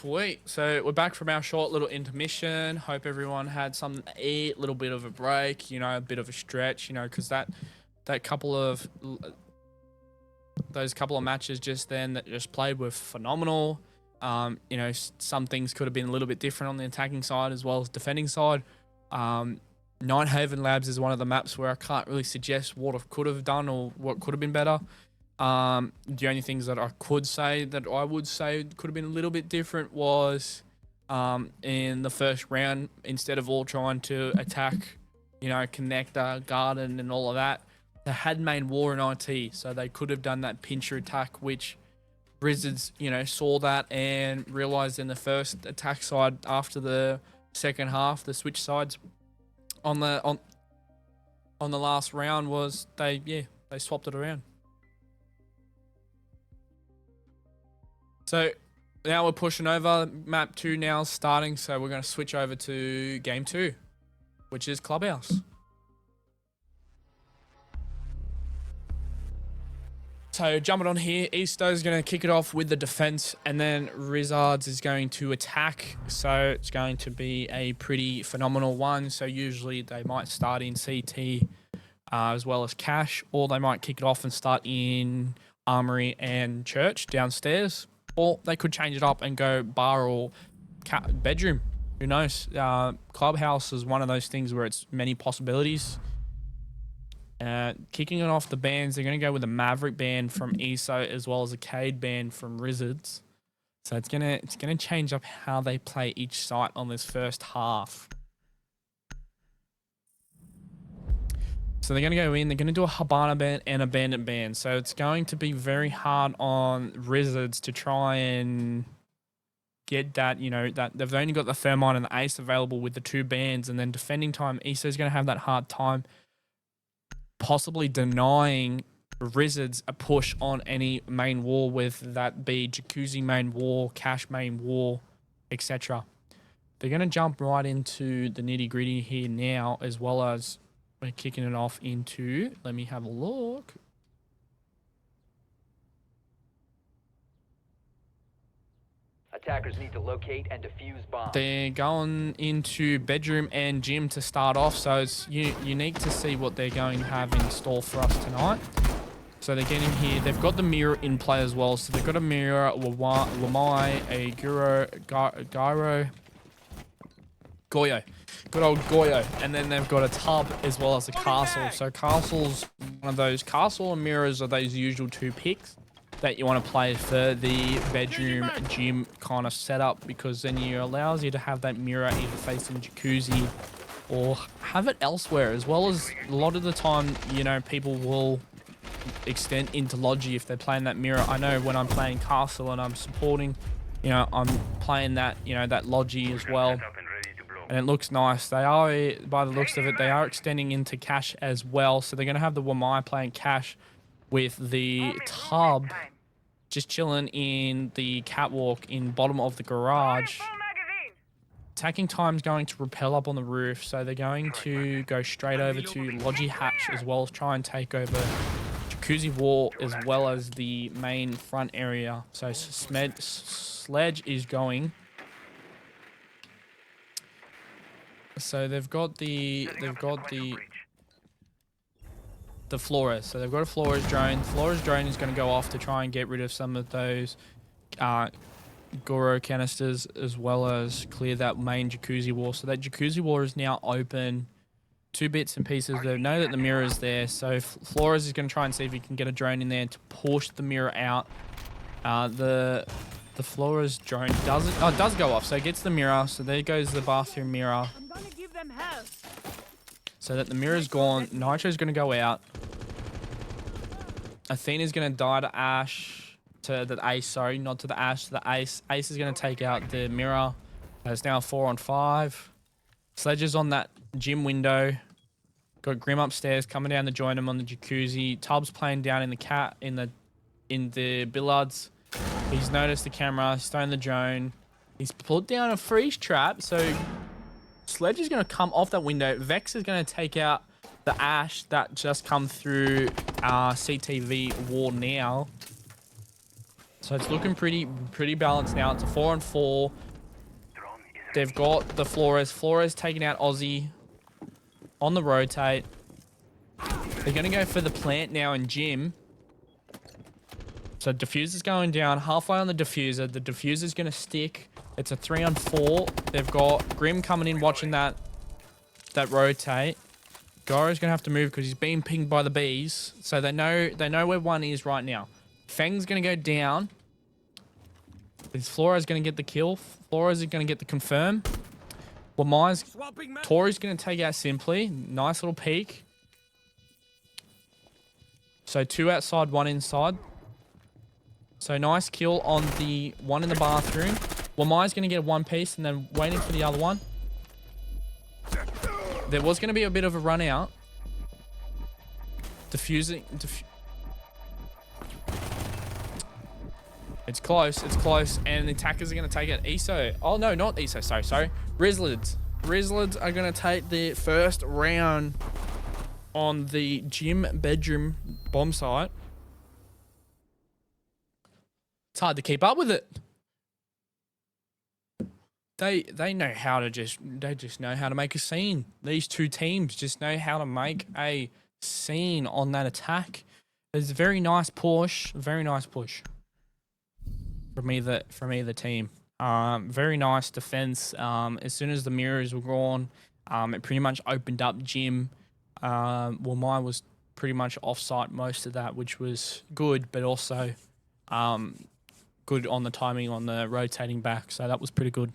Sweet. So we're back from our short little intermission. Hope everyone had something to eat, a little bit of a break, you know, a bit of a stretch, you know, because that couple of those couple of matches just then that just played were phenomenal. You know, some things could have been a little bit different on the attacking side as well as defending side. Nighthaven Labs is one of the maps where I can't really suggest what I could have done or what could have been better. The only things that I could say that I would say could have been a little bit different was in the first round, instead of all trying to attack, you know, connector, garden and all of that, they had main war in IT, so they could have done that pincher attack, which Rizards, you know, saw that and realized in the first attack side after the second half, the switch sides on the last round was they swapped it around. So now we're pushing over. Map 2 now starting, so we're going to switch over to game 2, which is Clubhouse. So jumping on here, Easto is going to kick it off with the defense, and then Rizards is going to attack. So it's going to be a pretty phenomenal one. So usually they might start in CT as well as Cash, or they might kick it off and start in Armory and Church downstairs. Or they could change it up and go bar or bedroom. Who knows? Clubhouse is one of those things where it's many possibilities. Kicking it off the bands, they're going to go with a Maverick band from ESO as well as a Cade band from Rizards. So it's gonna change up how they play each site on this first half. So they're going to go in, they're going to do a Habana band and a Bandit band. So it's going to be very hard on Rizards to try and get that, you know, that they've only got the Thermite and the Ace available with the two bands, and then defending time, ESO's going to have that hard time possibly denying Rizards a push on any main wall, with that be Jacuzzi main wall, Cash main wall, etc. They're going to jump right into the nitty gritty here now, as well as we're kicking it off into, let me have a look. Attackers need to locate and defuse bombs. They're going into bedroom and gym to start off, so it's unique to see what they're going to have in store for us tonight. So they're getting here. They've got the mirror in play as well. So they've got a mirror, Lamai, a Gyro, Goyo. Good old Goyo. And then they've got a tub as well as a castle. So castle's one of those. Castle and mirrors are those usual two picks that you want to play for the bedroom gym kind of setup, because then it allows you to have that mirror either facing jacuzzi or have it elsewhere, as well as a lot of the time, you know, people will extend into lodgy if they're playing that mirror. I know when I'm playing castle and I'm supporting, you know, I'm playing that, you know, that lodgy as well, and it looks nice. They are, by the looks of it, they are extending into cash as well, so they're going to have the Wamai playing cash with the tub just chilling in the catwalk in bottom of the garage. Attacking time's going to rappel up on the roof, so they're going to go straight over to lodgy hatch as well as try and take over jacuzzi wall as well as the main front area. So Sledge is going. So they've got the Flores. So they've got a Flores drone. Flores drone is going to go off to try and get rid of some of those Goro canisters as well as clear that main jacuzzi wall. So that jacuzzi wall is now open. 2 bits and pieces. They know that the mirror is there. So Flores is going to try and see if he can get a drone in there to push the mirror out. The Flores drone does go off. So it gets the mirror. So there goes the bathroom mirror. I'm gonna give them hell. So that the mirror's gone. Nitro's going to go out. Athena's going to die to Ash. To the Ace, sorry. Not to the Ash. To the Ace. Ace is going to take out the mirror. It's now 4-on-5. Sledge is on that gym window. Got Grim upstairs coming down to join him on the jacuzzi. Tubbs playing down in the billards. He's noticed the camera. Stoned the drone. He's put down a freeze trap. So Sledge is going to come off that window. Vex is going to take out the Ash that just come through CTV wall now. So it's looking pretty balanced now. It's a 4-on-4. They've got the Flores. Flores taking out Aussie on the rotate. They're going to go for the plant now in gym. So diffuser's going down halfway on the diffuser. The diffuser's going to stick. It's a 3-on-4. They've got Grim coming in watching that rotate. Goro's going to have to move because he's being pinged by the bees. So they know where one is right now. Feng's going to go down. Is Flores going to get the kill? Flores is going to get the confirm. Tori's going to take out Simply. Nice little peek. So 2 outside, 1 inside. So nice kill on the one in the bathroom. Wamai's going to get 1 piece and then waiting for the other one. There was going to be a bit of a run out. It's close, and the attackers are going to take it. ESO. Oh, no, not ESO. Sorry. Rizards. Rizards are going to take the first round on the gym bedroom bomb site. It's hard to keep up with it. They know how to they just know how to make a scene. These two teams just know how to make a scene on that attack. It's a very nice push. From either team. Very nice defense. As soon as the mirrors were gone, it pretty much opened up gym. Mine was pretty much off-site most of that, which was good, but also good on the timing on the rotating back. So that was pretty good.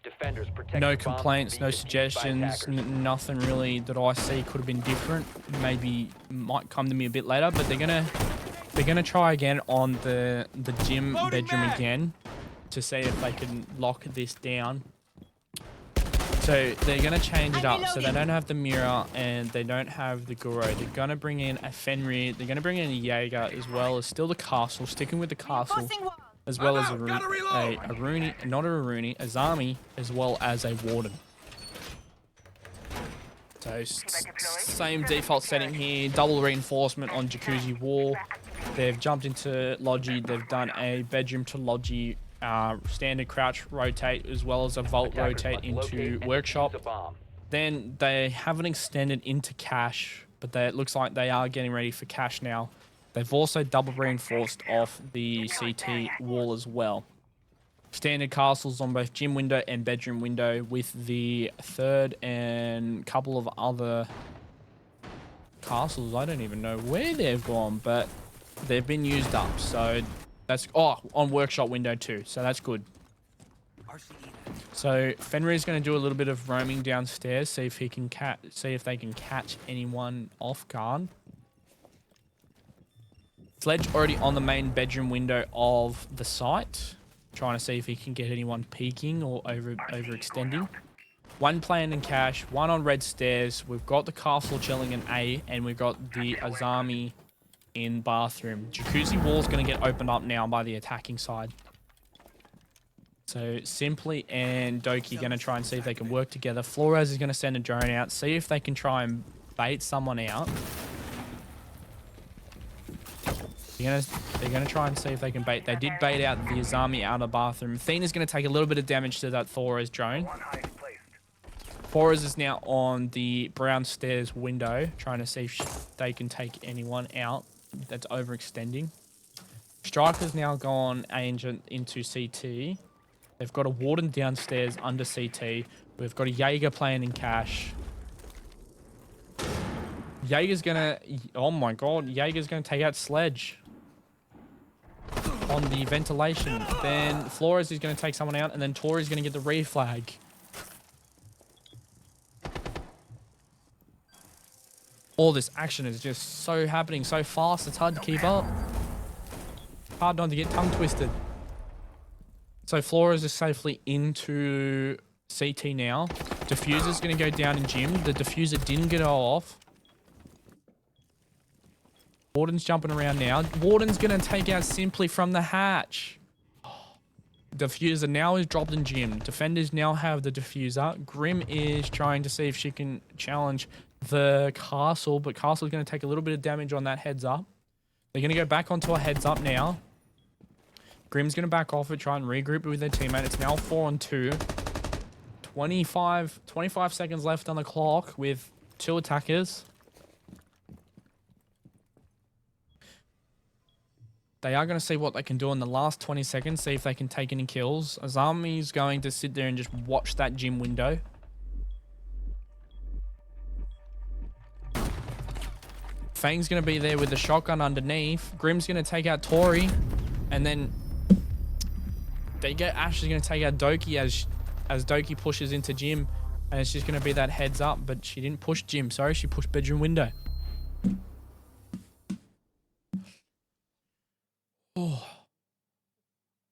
Defenders protect No the bomb complaints, from no being defused by suggestions, attackers. nothing really that I see could have been different. Maybe might come to me a bit later, but they're gonna try again on the gym bedroom again to see if they can lock this down. So they're gonna change it up. So they don't have the mirror and they don't have the Guru. They're gonna bring in a Fenrir. They're gonna bring in a Jaeger as well as still the castle, sticking with the castle, as well as a Azami, as well as a Warden. So same default setting here, double reinforcement on Jacuzzi wall. They've jumped into Lodgy. They've done a bedroom to Lodgy standard crouch rotate as well as a vault Attackers rotate must locate into and workshop. defuse a bomb. Then they haven't extended into cache, but it looks like they are getting ready for cache now. They've also double reinforced off the CT wall as well. Standard castles on both gym window and bedroom window, with the third and couple of other castles. I don't even know where they've gone, but they've been used up. So that's on workshop window too. So that's good. So Fenrir is going to do a little bit of roaming downstairs, see if they can catch anyone off guard. Sledge already on the main bedroom window of the site, trying to see if he can get anyone peeking or overextending. One playing in cache, one on red stairs. We've got the castle chilling in A, and we've got the Azami in bathroom. Jacuzzi wall's going to get opened up now by the attacking side. So Simply and Doki going to try and see if they can work together. Flores is going to send a drone out, see if they can try and bait someone out. They're gonna try and see if they can bait. They did bait out the Azami out of the bathroom. Athena's gonna take a little bit of damage to that Flores drone. Flores is now on the brown stairs window, trying to see if they can take anyone out that's overextending. Striker's now gone agent into CT. They've got a warden downstairs under CT. We've got a Jaeger playing in cache. Jaeger's gonna... Oh my god, Jaeger's gonna take out Sledge on the ventilation. Then Flores is going to take someone out, and then Tori's going to get the reflag. All this action is just so happening so fast, it's hard to keep up. Hard not to get tongue twisted. So Flores is safely into CT now. Diffuser's going to go down in gym. The diffuser didn't get off. Warden's jumping around now. Warden's going to take out Simply from the hatch. Diffuser now is dropped in gym. Defenders now have the diffuser. Grim is trying to see if she can challenge the castle, but castle's going to take a little bit of damage on that heads up. They're going to go back onto a heads up now. Grim's going to back off it, try and regroup with their teammate. It's now 4-on-2. 25 seconds left on the clock with 2 attackers. They are going to see what they can do in the last 20 seconds, see if they can take any kills. Azami's going to sit there and just watch that gym window. Fang's going to be there with the shotgun underneath. Grim's going to take out Tori. And then Ash is going to take out Doki as Doki pushes into gym. And it's just going to be that heads up. But she didn't push gym. Sorry, she pushed bedroom window. Oh.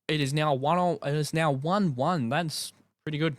It is now 1-1. That's pretty good.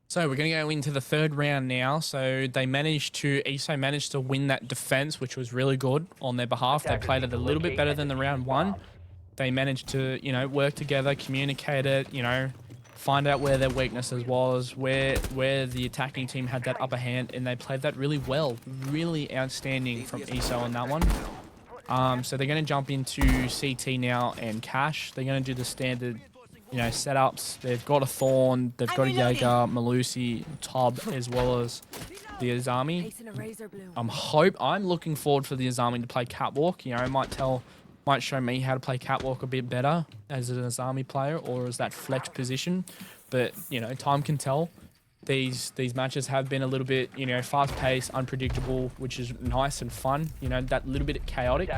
So we're going to go into the third round now. So ESO managed to win that defense, which was really good on their behalf. They played it a little bit better than the round one. They managed to, work together, communicate it, find out where their weaknesses was, where the attacking team had that upper hand, and they played that really well. Really outstanding from ESO on that one. So they're going to jump into CT now and Cash. They're going to do the standard setups. They've got a Thorn, they've got a Jaeger, Malusi, Tub, as well as the Azami. I'm looking forward for the Azami to play Catwalk. Might show me how to play Catwalk a bit better as an Azami player or as that flex position. But, time can tell. These matches have been a little bit, fast-paced, unpredictable, which is nice and fun. That little bit chaotic.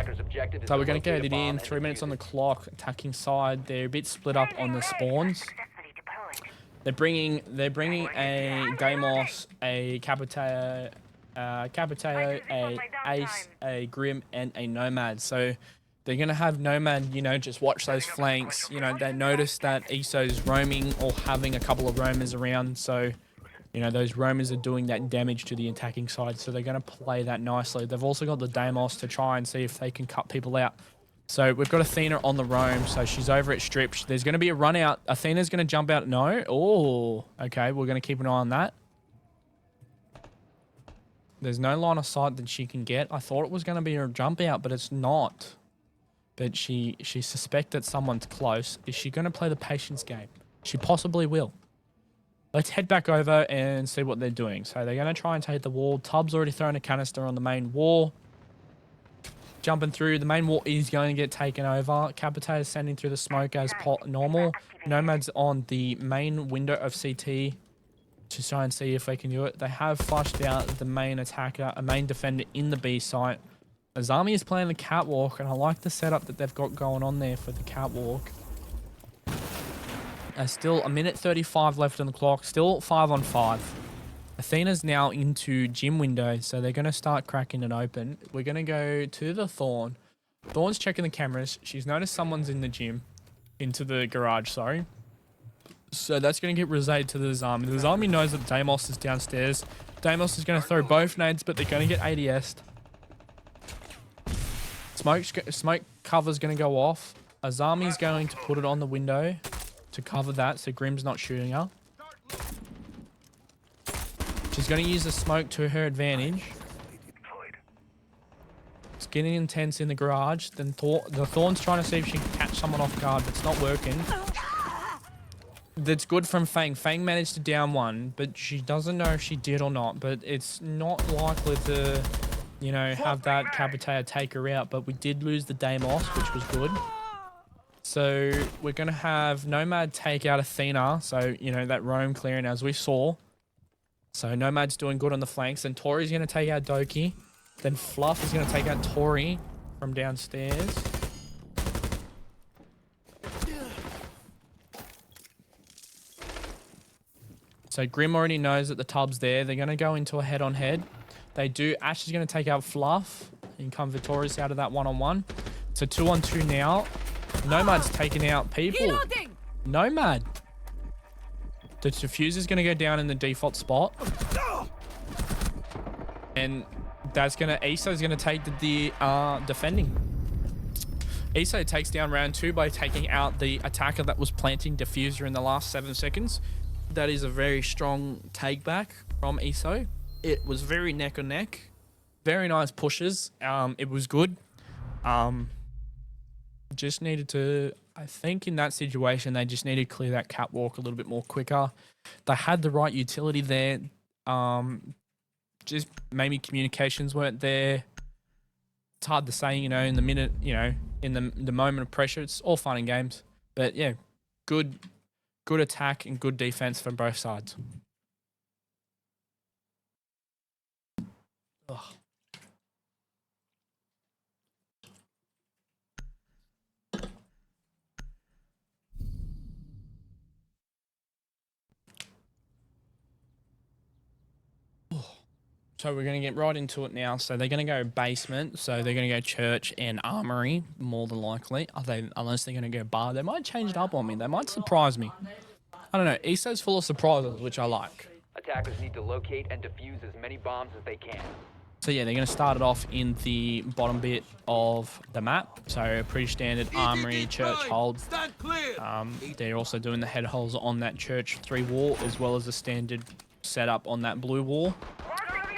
So we're going to get it in. 3 minutes on the clock. Attacking side, they're a bit split up on the spawns. They're bringing a Deimos, a Capitao, a Ace, a Grim, and a Nomad. So they're going to have Nomad, just watch those flanks. They notice that ESO's roaming or having a couple of roamers around. So you know, those roamers are doing that damage to the attacking side, so they're going to play that nicely. They've also got the Deimos to try and see if they can cut people out. So we've got Athena on the roam, so she's over at strip. There's going to be a run out. Athena's going to jump out. No. Oh, okay. We're going to keep an eye on that. There's no line of sight that she can get. I thought it was going to be a jump out, but it's not. But she suspects that someone's close. Is she going to play the patience game? She possibly will. Let's head back over and see what they're doing. So they're going to try and take the wall. Tubbs already thrown a canister on the main wall. Jumping through. The main wall is going to get taken over. Capita is sending through the smoke as normal. Nomad's on the main window of CT to try and see if they can do it. They have flushed out the main attacker, a main defender in the B site. Azami is playing the catwalk, and I like the setup that they've got going on there for the catwalk. Still a minute 35 left on the clock. Still 5 on 5. Athena's now into gym window, so they're going to start cracking it open. We're going to go to the Thorn. Thorn's checking the cameras. She's noticed someone's in the gym. Into the garage, sorry. So that's going to get Rizard to the Azami. The Azami knows that Deimos is downstairs. Deimos is going to throw both nades, but they're going to get ADS'd. Smoke cover's going to go off. Azami's going to put it on the window to cover that, so Grim's not shooting her. She's going to use the smoke to her advantage. It's getting intense in the garage. Then the Thorn's trying to see if she can catch someone off guard, but it's not working. That's good from Fang. Fang managed to down one, but she doesn't know if she did or not. But it's not likely to, you know, have that Capitaea take her out. But we did lose the Deimos, which was good. So we're going to have Nomad take out Athena. So, you know, that roam clearing as we saw. So Nomad's doing good on the flanks. And Tori's going to take out Doki. Then Fluff is going to take out Tori from downstairs. So Grim already knows that the tub's there. They're going to go into a head-on-head. They do. Ash is going to take out Fluff and come victorious out of that one-on-one. It's a 2-on-2 now. Nomad's taking out people. Nomad. The diffuser's going to go down in the default spot. And that's going to... Iso's going to take the defending. Iso takes down round 2 by taking out the attacker that was planting diffuser in the last 7 seconds. That is a very strong take back from Iso. It was very neck and neck. Very nice pushes. It was good. Just needed to... I think in that situation, they just needed to clear that catwalk a little bit more quicker. They had the right utility there. Just maybe communications weren't there. It's hard to say, you know, in the minute, you know, in the moment of pressure. It's all fun and games. But yeah, good attack and good defense from both sides. Ugh. So we're going to get right into it now. So they're going to go basement. So they're going to go church and armory, more than likely. Unless they're going to go bar. They might change it up on me. They might surprise me. I don't know. East's full of surprises, which I like. Attackers need to locate and defuse as many bombs as they can. So yeah, they're going to start it off in the bottom bit of the map. So pretty standard armory, church hold. They're also doing the head holes on that church 3 wall, as well as the standard setup on that blue wall.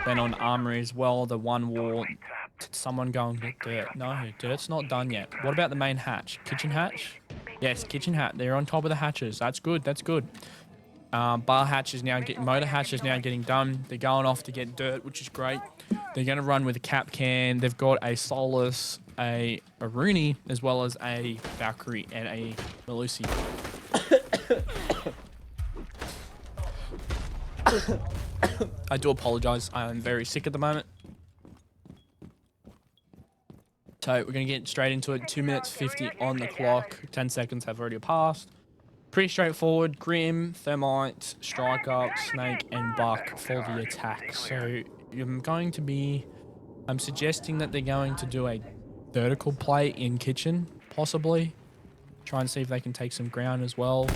Then on armory as well, the 1 wall. Did someone go and get dirt? No, dirt's not done yet. What about the main hatch? Kitchen hatch? Yes, kitchen hatch. They're on top of the hatches. That's good. That's good. Bar hatch is now getting... Motor hatch is now getting done. They're going off to get dirt, which is great. They're going to run with a cap can. They've got a Solus, a Rooney, as well as a Valkyrie and a Melusi. I do apologize. I am very sick at the moment. So we're going to get straight into it. 2 minutes 50 on the clock. 10 seconds have already passed. Pretty straightforward. Grim, Thermite, Striker, Snake, and Buck for the attack. So I'm suggesting that they're going to do a vertical play in kitchen, possibly. Try and see if they can take some ground as well.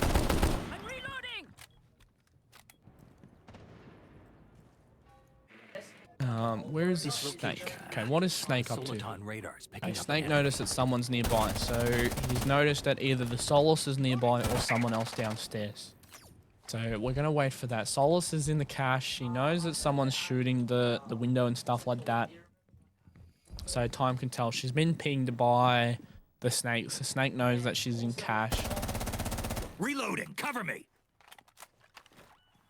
Where is the snake? Okay, what is Snake up to? Soliton radar's picking Okay, up Snake an noticed that someone's nearby, so he's noticed that either the Solace is nearby or someone else downstairs. So we're gonna wait for that. Solace is in the cache. He knows that someone's shooting the window and stuff like that. So time can tell. She's been pinged by the Snake. So Snake knows that she's in cache. Reloading. Cover me.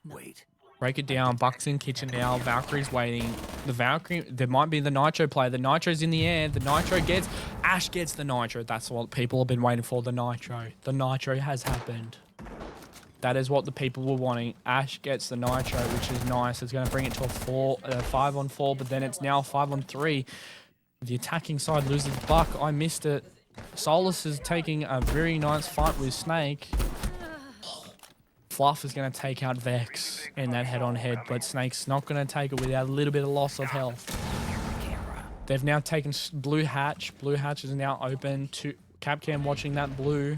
Wait. Break it down. Buck's in kitchen now. Valkyrie's waiting. The Valkyrie, there might be the Nitro play. The Nitro's in the air. The Nitro gets, Ash gets the Nitro. That's what people have been waiting for, the Nitro. The Nitro has happened. That is what the people were wanting. Ash gets the Nitro, which is nice. It's going to bring it to a 5-on-4, but then it's now 5-on-3. The attacking side loses Buck. I missed it. Solus is taking a very nice fight with Snake. Fluff is going to take out Vex in that head-on-head, but Snake's not going to take it without a little bit of loss of health. They've now taken Blue Hatch. Blue Hatch is now open to Capcam watching that blue.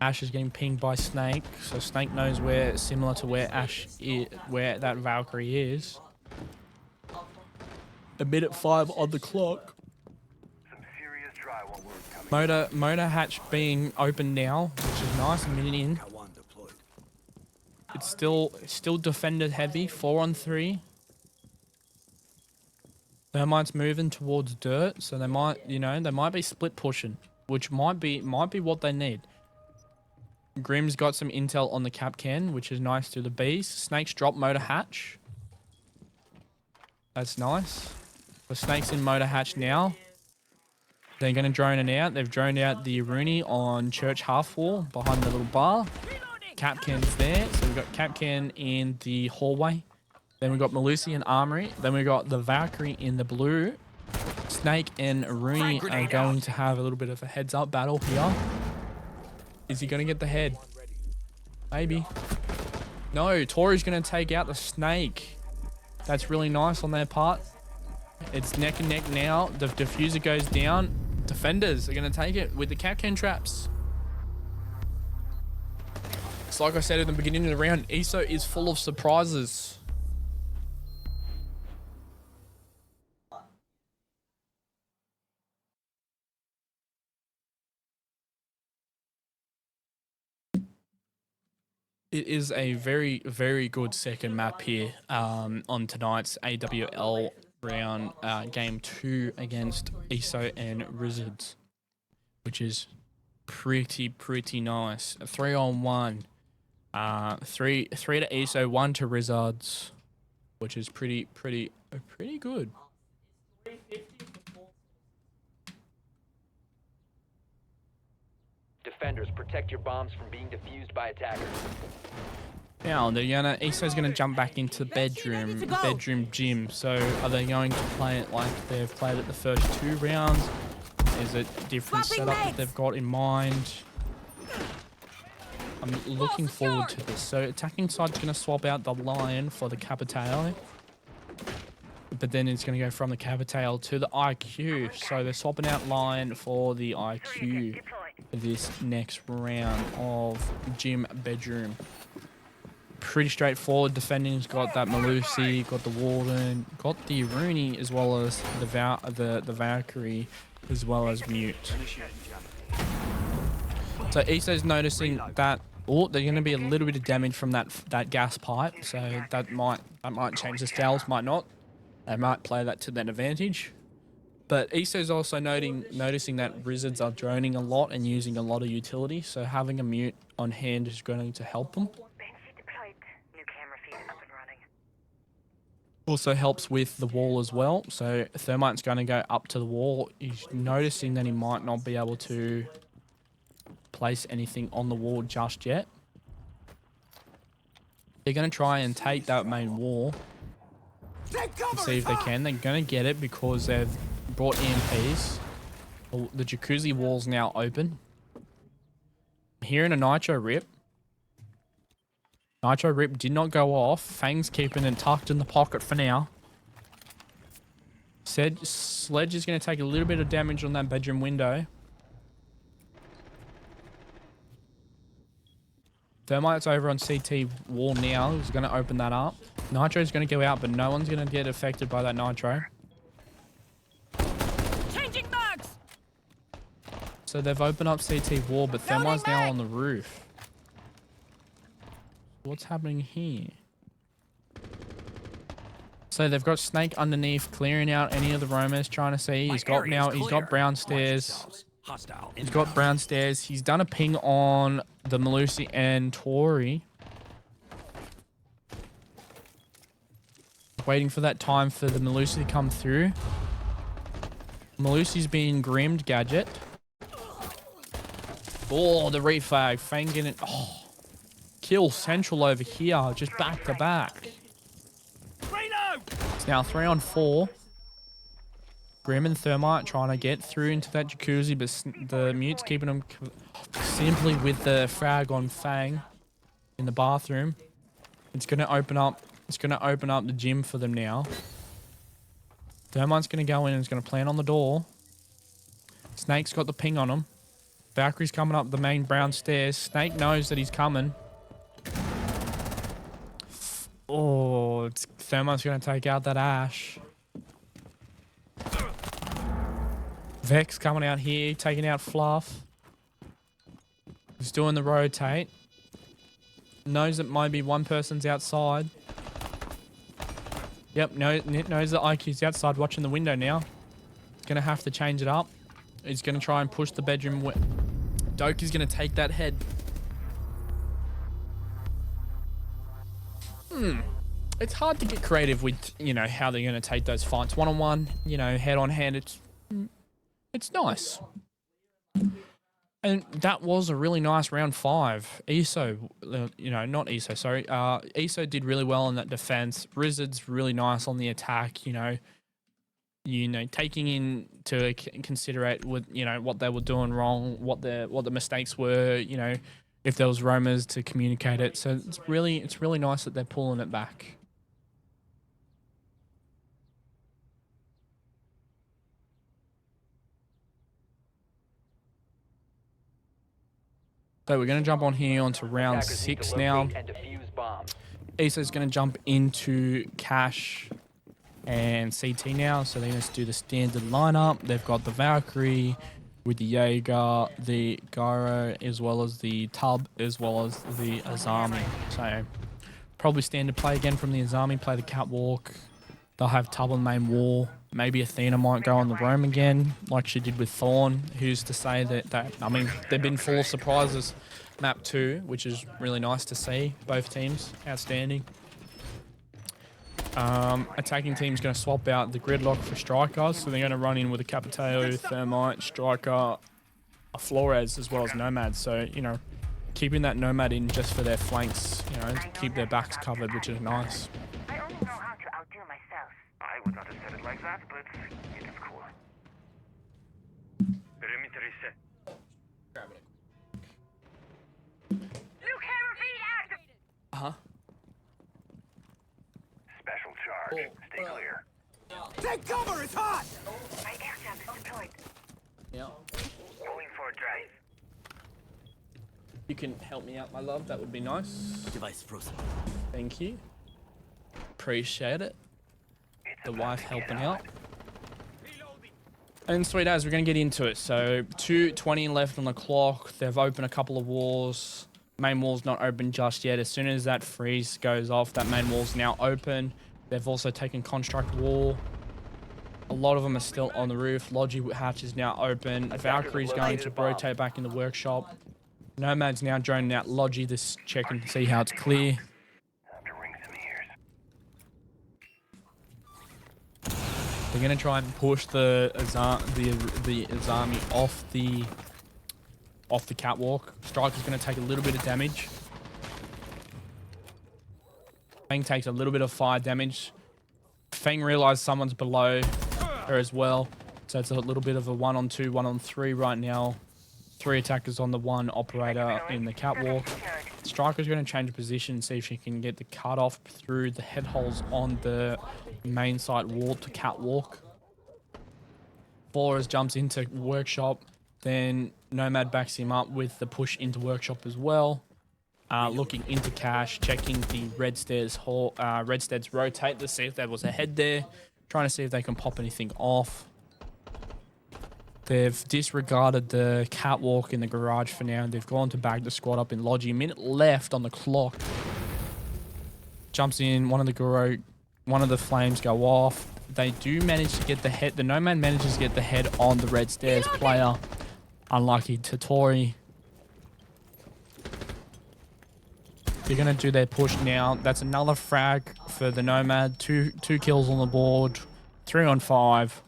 Ash is getting pinged by Snake, so Snake knows where, similar to where Ash is, where that Valkyrie is. A minute 5 on the clock. Some serious drywall work coming. Motor hatch being open now, which is nice. A minute in. It's still defended heavy. 4-on-3. Thermite's moving towards dirt, so they might, they might be split pushing, which might be what they need. Grim's got some intel on the Capcan, which is nice to the Bs. Snake's drop motor hatch. That's nice. The Snake's in motor hatch now. They're going to drone it out. They've droned out the Rooney on Church half wall behind the little bar. Capcan's there. So we've got Capcan in the hallway. Then we've got Malusi in Armory. Then we've got the Valkyrie in the blue. Snake and Rooney are going to have a little bit of a heads-up battle here. Is he going to get the head? Maybe. No, Tori's going to take out the Snake. That's really nice on their part. It's neck and neck now. The diffuser goes down. Defenders are going to take it with the Capcan traps. It's like I said at the beginning of the round, ESO is full of surprises. It is a very, very good second map here on tonight's AWL round, game 2 against ESO and Rizards, which is pretty nice. A 3-on-1, 3 to ESO, 1 to Rizards, which is pretty good. Defenders, protect your bombs from being defused by attackers. Now ESO's gonna jump back into the bedroom gym. So are they going to play it like they've played it the first 2 rounds? Is it a different setup that they've got in mind? I'm looking forward to this. So attacking side's gonna swap out the Lion for the Capitale. But then it's going to go from the Capitale to the IQ. So they're swapping out Lion for the IQ for this next round of Gym Bedroom. Pretty straightforward. Defending's got that Malusi, got the Warden, got the Rooney, as well as the Valkyrie, as well as Mute. So ESO's noticing that they're going to be a little bit of damage from that gas pipe. So that might change the scales, might not. They might play that to their advantage. But ESO's also noticing that Rizards are droning a lot and using a lot of utility, so having a Mute on hand is going to help them. Also helps with the wall as well, so Thermite's going to go up to the wall. He's noticing that he might not be able to place anything on the wall just yet. They're going to try and take that main wall. See if they can. They're going to get it because they've brought EMPs. The jacuzzi wall's now open. I'm hearing a Nitro rip. Nitro rip did not go off. Fang's keeping it tucked in the pocket for now. Sledge is going to take a little bit of damage on that bedroom window. Thermite's over on CT wall now. He's going to open that up. Nitro's going to go out, but no one's going to get affected by that Nitro. Changing mags. So they've opened up CT wall, but Thermite's now on the roof. What's happening here? So they've got Snake underneath, clearing out any of the roamers, trying to see. He's got brown stairs. He's got brown stairs. He's done a ping on the Malusi and Tori. Waiting for that time for the Malusi to come through. Malusi's being grimmed, Gadget. Oh, the refag. Fang getting... Oh. Kill Central over here, just back to back. It's now 3 on 4. Grim and Thermite trying to get through into that jacuzzi, but the mute's keeping them simply with the frag on Fang in the bathroom. It's going to open up. It's going to open up the gym for them now. Thermite's going to go in and it's going to plant on the door. Snake's got the ping on him. Valkyrie's coming up the main brown stairs. Snake knows that he's coming. Oh, Thermite's going to take out that Ash. Vex coming out here, taking out Fluff. He's doing the rotate. Knows that maybe one person's outside. Yep, knows that IQ's outside watching the window now. He's going to have to change it up. He's going to try and push the bedroom. Doki's going to take that head. It's hard to get creative with, you know, how they're going to take those fights. One-on-one, you know, head-on-head, it's nice. And that was a really nice round 5. ESO, not ESO, sorry. ESO did really well in that defense. Rizard's really nice on the attack, you know, taking into considerate with, what they were doing wrong, what the mistakes were, if there was roamers to communicate it. So it's really nice that they're pulling it back. So we're going to jump on here onto round 6 now. ESO's going to jump into Cash and CT now. So they're going to do the standard lineup. They've got the Valkyrie with the Jaeger, the Gyro, as well as the Tub, as well as the Azami. So probably standard play again from the Azami, play the Catwalk. They'll have Tub on the main wall. Maybe Athena might go on the roam again, like she did with Thorn. Who's to say that I mean, they've been full of surprises. Map 2, which is really nice to see. Both teams, outstanding. Attacking team's going to swap out the Gridlock for Strikers. So they're going to run in with a Capiteo, Thermite, Striker, a Flores, as well as Nomad. So, keeping that Nomad in just for their flanks, keep their backs covered, which is nice. I only know how to outdo myself. I would not have said it like that, but it is cool. Perimeter is set. Nuclear feed activated! Uh-huh. Special charge. Stay clear. Take cover! It's hot! My air jab is deployed. Yeah. Going for a drive. You can help me out, my love. That would be nice. Device frozen. Thank you. Appreciate it. The wife helping out. And sweet as, we're going to get into it. So 2:20 left on the clock. They've opened a couple of walls. Main wall's not open just yet. As soon as that freeze goes off, that main wall's now open. They've also taken construct wall. A lot of them are still on the roof. Logi hatch is now open. Valkyrie's going to rotate back in the workshop. Nomad's now droning out Logi to check and see how it's clear. Time to ring some ears. They're going to try and push the Azami off the catwalk. Striker's going to take a little bit of damage. Fang takes a little bit of fire damage. Fang realized someone's below her as well. So it's a little bit of a 1-on-2, 1-on-3 right now. 3 attackers on the 1 operator in the catwalk. Striker's going to change position and see if she can get the cut off through the head holes on the main site wall to catwalk. Flores jumps into workshop. Then Nomad backs him up with the push into workshop as well. looking into cache, checking the red stairs hall, red stairs rotate to see if there was a head there, trying to see if they can pop anything off. They've disregarded the catwalk in the garage for now. They've gone to bag the squad up in Lodgy. A minute left on the clock. Jumps in. One of the flames go off. They do manage to get the head. The Nomad manages to get the head on the red stairs player. Unlucky to Tori. They're going to do their push now. That's another frag for the Nomad. Two kills on the board. 3 on 5.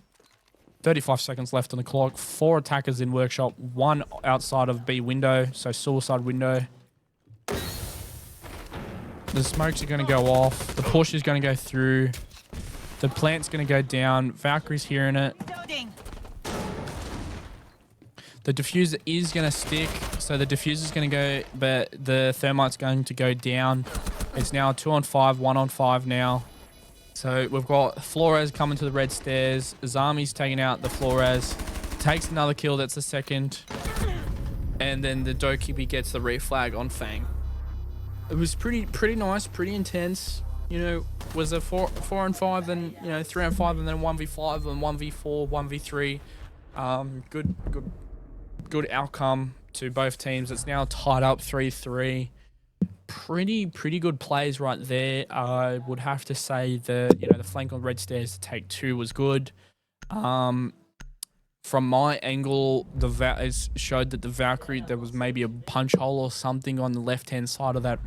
35 seconds left on the clock. 4 attackers in workshop. 1 outside of B window. So suicide window. The smokes are going to go off. The push is going to go through. The plant's going to go down. Valkyrie's hearing it. The diffuser is going to stick. So the diffuser's going to go, but the thermite's going to go down. It's now 2 on 5, 1 on 5 now. So we've got Flores coming to the red stairs. Azami's taking out the Flores. Takes another kill. That's the second. And then the Dokibi gets the reflag on Fang. It was pretty nice, pretty intense. You know, was a 4 on 5, then 3 on 5, and then 1v5 and 1v4, 1v3. Good outcome to both teams. It's now tied up 3-3. Pretty good plays right there. I would have to say the flank on red stairs to take 2 was good. From my angle, it showed that the Valkyrie, there was maybe a punch hole or something on the left hand side of that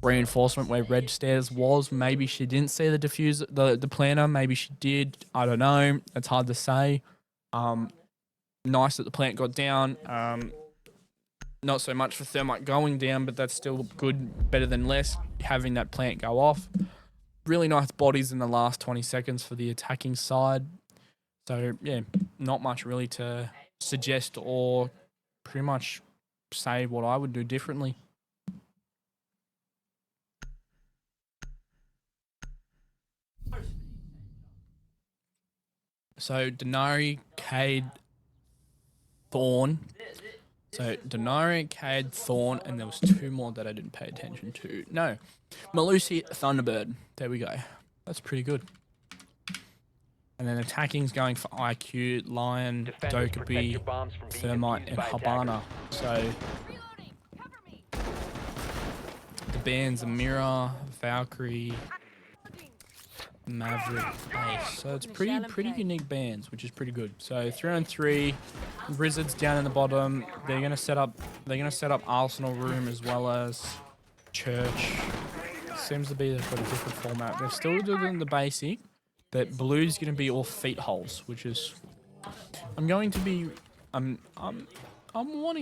reinforcement where red stairs was. Maybe she didn't see the diffuser, the planner. Maybe she did. I don't know. It's hard to say. Nice that the plant got down. Not so much for thermite going down, but that's still good, better than less, having that plant go off. Really nice bodies in the last 20 seconds for the attacking side. So, yeah, not much really to suggest or pretty much say what I would do differently. So, Denari, Cade, Thorn. So, Denari, Cade, Thorn, and there was 2 more that I didn't pay attention to. No, Malusi, Thunderbird. There we go. That's pretty good. And then attacking's going for IQ, Lion, Dokabi, Thermite, and Habana. So, the bands are Mirror, Valkyrie, Maverick, Ace. So it's pretty unique bands, which is pretty good. So 3 on 3, Rizard's down in the bottom. They're gonna set up Arsenal Room as well as Church. Seems to be they've got a different format. They're still doing the basic, but Blue's gonna be all feet holes, which is I'm wanting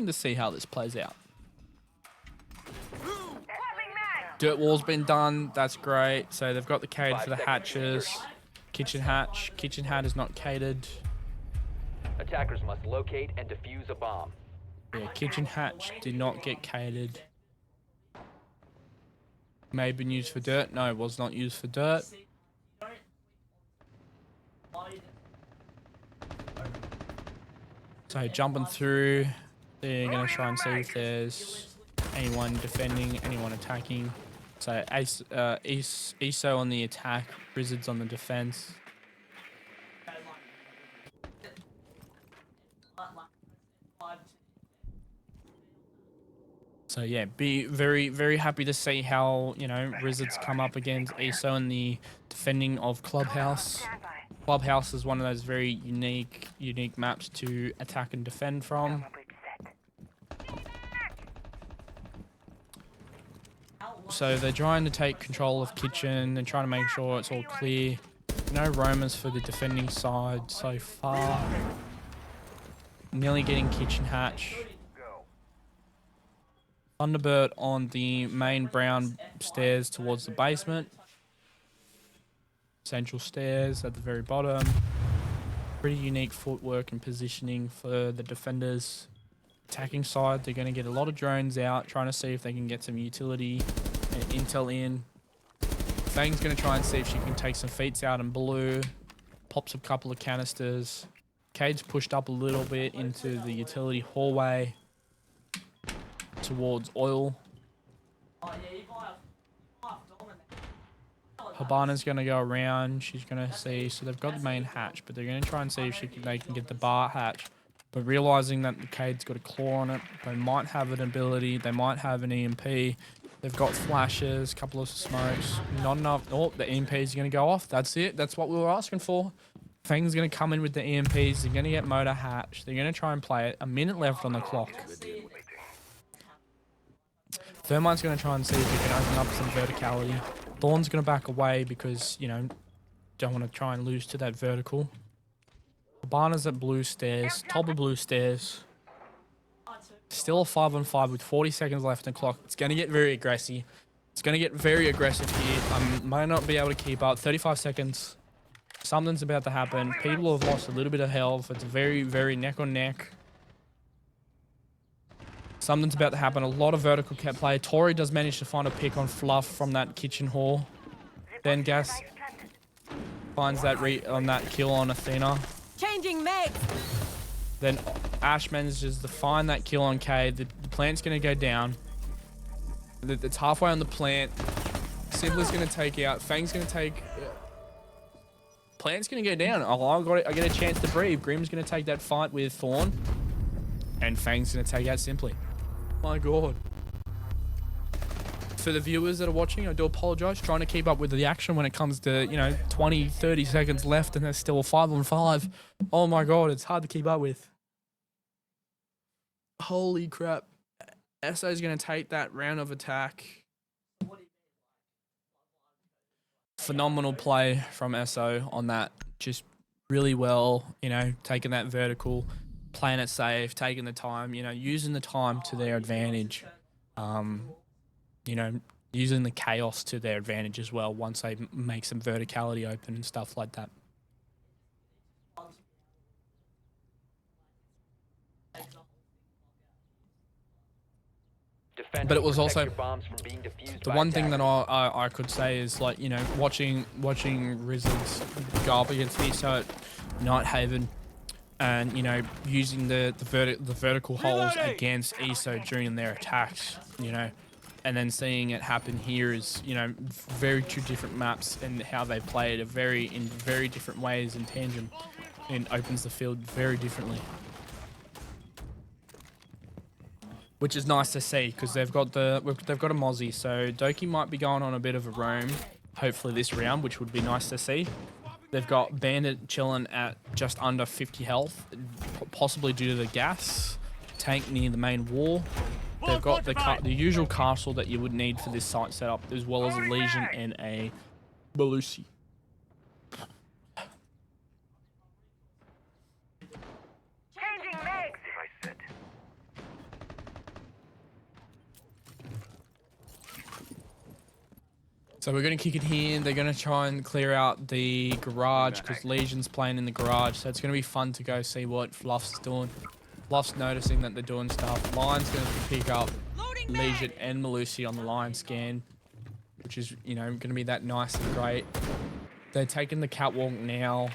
to see how this plays out. Dirt wall's been done. That's great. So they've got the cade for the hatches. Kitchen hatch. Kitchen hat is not catered. Attackers must locate and defuse a bomb. Yeah, kitchen hatch did not get catered. May have been used for dirt. No, it was not used for dirt. So jumping through, they're going to try and see if there's anyone defending, anyone attacking. So ESO on the attack, Rizard's on the defense. So yeah, be very happy to see how Rizard's come up against ESO in the defending of Clubhouse. Clubhouse is one of those very unique maps to attack and defend from. So they're trying to take control of kitchen and trying to make sure it's all clear. No roamers for the defending side so far. Nearly getting kitchen hatch. Thunderbird on the main brown stairs towards the basement. Central stairs at the very bottom. Pretty unique footwork and positioning for the defenders. Attacking side, they're going to get a lot of drones out, trying to see if they can get some utility and intel in. Fang's going to try and see if she can take some feats out in blue. Pops a couple of canisters. Cade's pushed up a little bit into the utility hallway towards oil. Habana's going to go around. She's going to see. So they've got the main hatch, but they're going to try and see if they can get the bar hatch. But realizing that the Cade's got a claw on it, they might have an ability. They might have an EMP. They've got flashes, a couple of smokes. Not enough. Oh, the EMP is going to go off. That's it. That's what we were asking for. Fang's going to come in with the EMPs. They're going to get motor hatch. They're going to try and play it. A minute left on the clock. Thermite's going to try and see if he can open up some verticality. Thorn's going to back away because, you know, don't want to try and lose to that vertical. Habana's at blue stairs. Top of blue stairs. Still a 5-on-5 with 40 seconds left on the clock. It's going to get very aggressive. It's going to get very aggressive here. I might not be able to keep up. 35 seconds. Something's about to happen. People have lost a little bit of health. It's very, very neck on neck. Something's about to happen. A lot of vertical cat play. Tori does manage to find a pick on Fluff from that kitchen hall. Then Gas finds that on that kill on Athena. Changing meg. Then Ash manages to find that kill on K. The plant's going to go down. It's halfway on the plant. Simpler's going to take out. Fang's going to take... Plant's going to go down. Oh, I get a chance to breathe. Grim's going to take that fight with Thorn. And Fang's going to take out Simply. My God. For the viewers that are watching, I do apologize. Trying to keep up with the action when it comes to, you know, 20, 30 seconds left and there's still a 5-on-5. Oh my God, it's hard to keep up with. Holy crap. Esso's going to take that round of attack. Phenomenal play from Esso on that. Just really well, you know, taking that vertical, playing it safe, taking the time, you know, using the time to their advantage. You know, using the chaos to their advantage as well once they make some verticality open and stuff like that. Defend But it and was protect also your bombs from being defused the by one thing that attackers. I could say is, like, you know, watching Rizard's go up against ESO at Night Haven and, you know, using the vertical holes against ESO during their attacks, you know, and then seeing it happen here is, you know, very two different maps and how they play it in very different ways in tangent, and opens the field very differently. Which is nice to see because they've got a Mozzie, so Doki might be going on a bit of a roam, hopefully this round, which would be nice to see. They've got Bandit chilling at just under 50 health, possibly due to the gas tank near the main wall. They've got the usual castle that you would need for this site setup, as well as a Legion and a Belushi. Changing megs. Device set. So we're going to kick it here. They're going to try and clear out the garage because Legion's playing in the garage. So it's going to be fun to go see what Fluff's doing. Fluff's noticing that they're doing stuff. Lion's going to pick up Legion and Melusi on the Lion scan, which is, you know, going to be that nice and great. They're taking the catwalk now.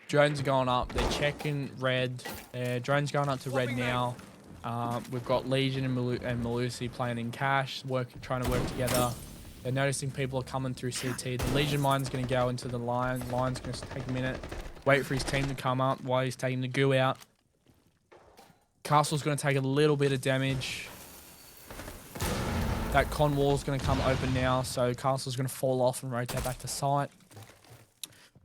Drones are going up. They're checking red. Drones going up to red now. We've got Legion and Melusi playing in cash, trying to work together. They're noticing people are coming through CT. The Legion mine's going to go into the Lion. Lion's going to take a minute, wait for his team to come up while he's taking the goo out. Castle's going to take a little bit of damage. That con wall's going to come open now, so Castle's going to fall off and rotate back to site.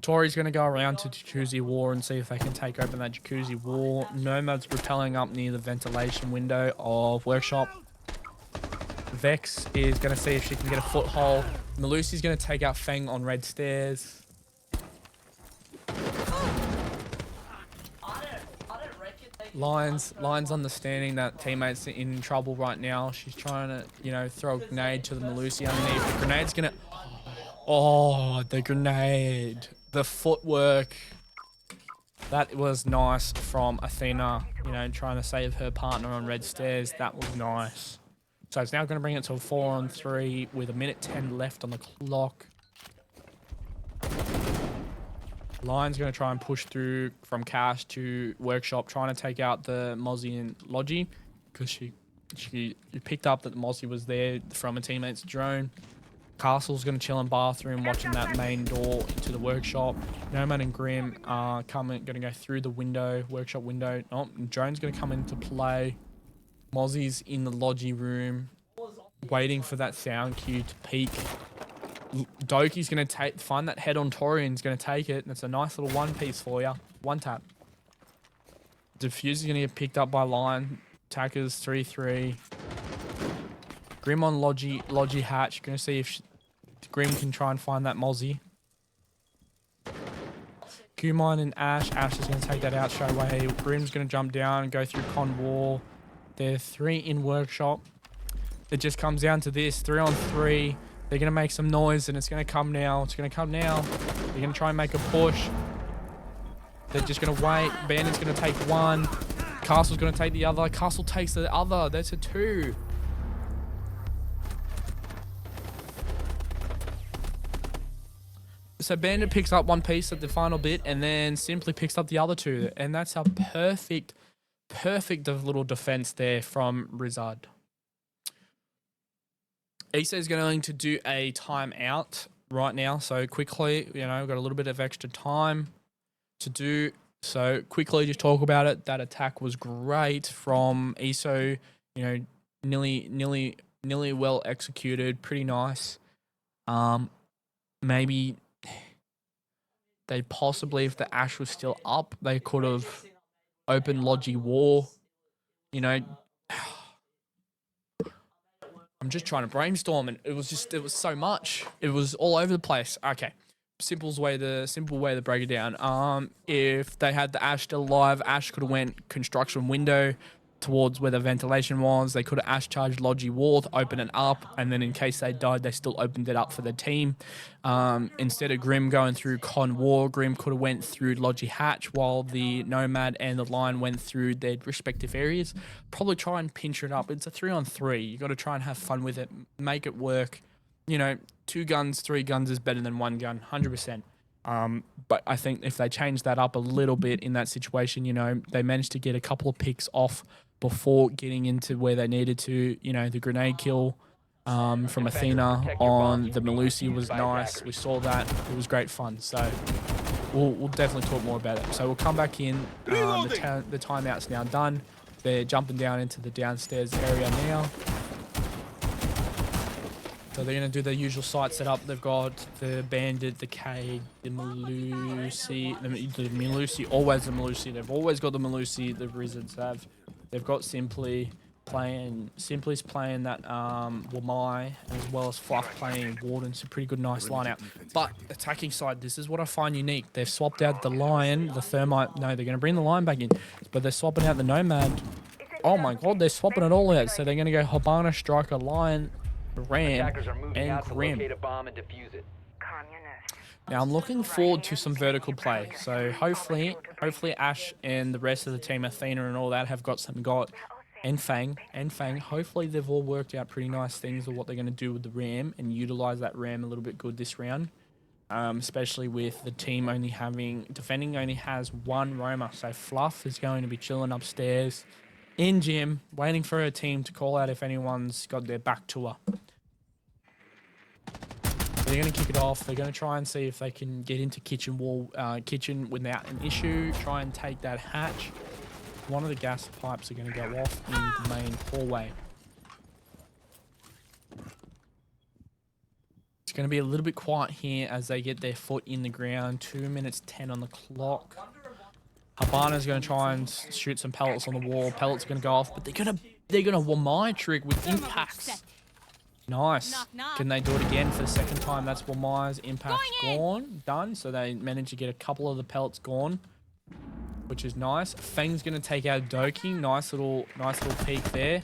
Tori's going to go around to Jacuzzi War and see if they can take open that Jacuzzi War. Nomad's rappelling up near the ventilation window of Workshop. Vex is going to see if she can get a foothold. Melusi's going to take out Feng on red stairs. Lion's understanding that teammates are in trouble right now. She's trying to, you know, throw a grenade to the Melusi underneath. The grenade's going to... Oh, the grenade. The footwork. That was nice from Athena, you know, trying to save her partner on red stairs. That was nice. So it's now going to bring it to a 4-on-3 with a minute 10 left on the clock. Lion's going to try and push through from Cash to Workshop, trying to take out the Mozzie and Logi because she You picked up that the Mozzie was there from a teammate's drone. Castle's going to chill in bathroom, watching that main door into the workshop. Nomad and Grim are going to go through the window, workshop window. Oh, drone's going to come into play. Mozzie's in the Logi room, waiting for that sound cue to peak. Doki's going to find that head on Torian's going to take it, and it's a nice little one piece for you. One tap. Diffuser's going to get picked up by Lion. Attackers 3-3. Grim on Logi hatch. Going to see if Grim can try and find that Mozzie. Kumine and Ash. Ash is going to take that out straight away. Grim's going to jump down and go through con wall. They're 3 in workshop. It just comes down to this. 3-on-3. They're going to make some noise, and it's going to come now. It's going to come now. They're going to try and make a push. They're just going to wait. Bandit's going to take one. Castle's going to take the other. Castle takes the other. That's a 2. So Bandit picks up one piece at the final bit, and then Simply picks up the other 2. And that's a perfect little defense there from Rizard. Issa is going to do a timeout right now. So quickly, we've got a little bit of extra time to do. So quickly just talk about it. That attack was great from ESO, nearly well executed, pretty nice. Maybe they possibly, if the Ash was still up, they could have opened Logi War. I'm just trying to brainstorm, and it was so much. It was all over the place. Okay. Simple way to break it down. If they had the Ash still alive, Ash could have went construction window towards where the ventilation was. They could have Ash charged Logi Wall to open it up, and then in case they died, they still opened it up for the team. Instead of Grim going through Con War, Grim could have went through Logi Hatch while the Nomad and the Lion went through their respective areas. Probably try and pinch it up. It's a 3-on-3. You got to try and have fun with it, make it work. 2 guns, 3 guns is better than 1 gun, 100%. But I think if they change that up a little bit in that situation, they managed to get a couple of picks off before getting into where they needed to. The grenade kill from Athena on the Melusi was nice. We saw that. It was great fun. So we'll definitely talk more about it. So we'll come back in. The timeout's now done. They're jumping down into the downstairs area now. So they're going to do their usual site setup. They've got the Bandit, the Cade, the Melusi. The Melusi, always the Melusi. They've always got the Melusi, the Rizards have. They've got Simply's playing that Wamai, as well as Fluff playing Warden. It's a pretty good, nice lineup. But attacking side, this is what I find unique. They've swapped out the Lion, the Thermite. No, they're going to bring the Lion back in. But they're swapping out the Nomad. Oh my god, they're swapping it all out. So they're going to go Habana, Striker, Lion, Ram, and Grim. Now I'm looking forward to some vertical play. So hopefully Ash and the rest of the team, Athena and all that, have got some and Fang. Hopefully they've all worked out pretty nice things of what they're going to do with the Ram and utilize that Ram a little bit good this round. Especially with the team defending only has 1 roamer. So Fluff is going to be chilling upstairs in gym, waiting for her team to call out if anyone's got their back to her. They're going to kick it off. They're going to try and see if they can get into kitchen without an issue. Try and take that hatch. One of the gas pipes are going to go off in the main hallway. It's going to be a little bit quiet here as they get their foot in the ground. 2 minutes 10 on the clock. Habana's going to try and shoot some pellets on the wall. Pellets are going to go off, but they're going to Wamai trick with impacts. Nice. Can they do it again for the second time? That's Wamai's impacts gone. Done. So they managed to get a couple of the pellets gone, which is nice. Fang's going to take out Doki. Nice little peek there.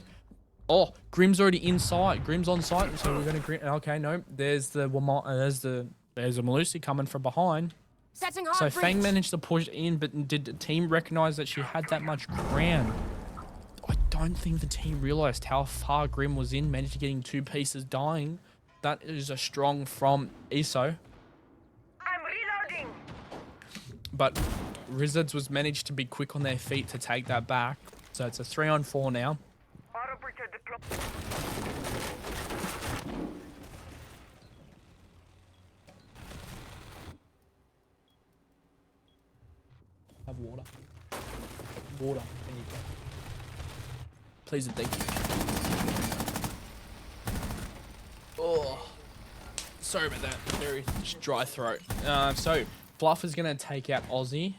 Oh, Grim's already inside. Grim's on site. So we're going to okay, no. There's the Wamai. There's a Melusi coming from behind. So Fang managed to push in, but did the team recognize that she had that much ground? I don't think the team realized how far Grim was in, managed to getting 2 pieces dying. That is a strong from ESO. I'm reloading. But Rizards was managed to be quick on their feet to take that back. So it's a 3-on-4 now. Auto breacher deployed. Have water. Water. There you go. Please and thank you. Oh, sorry about that. Very dry throat. So Fluff is gonna take out Aussie.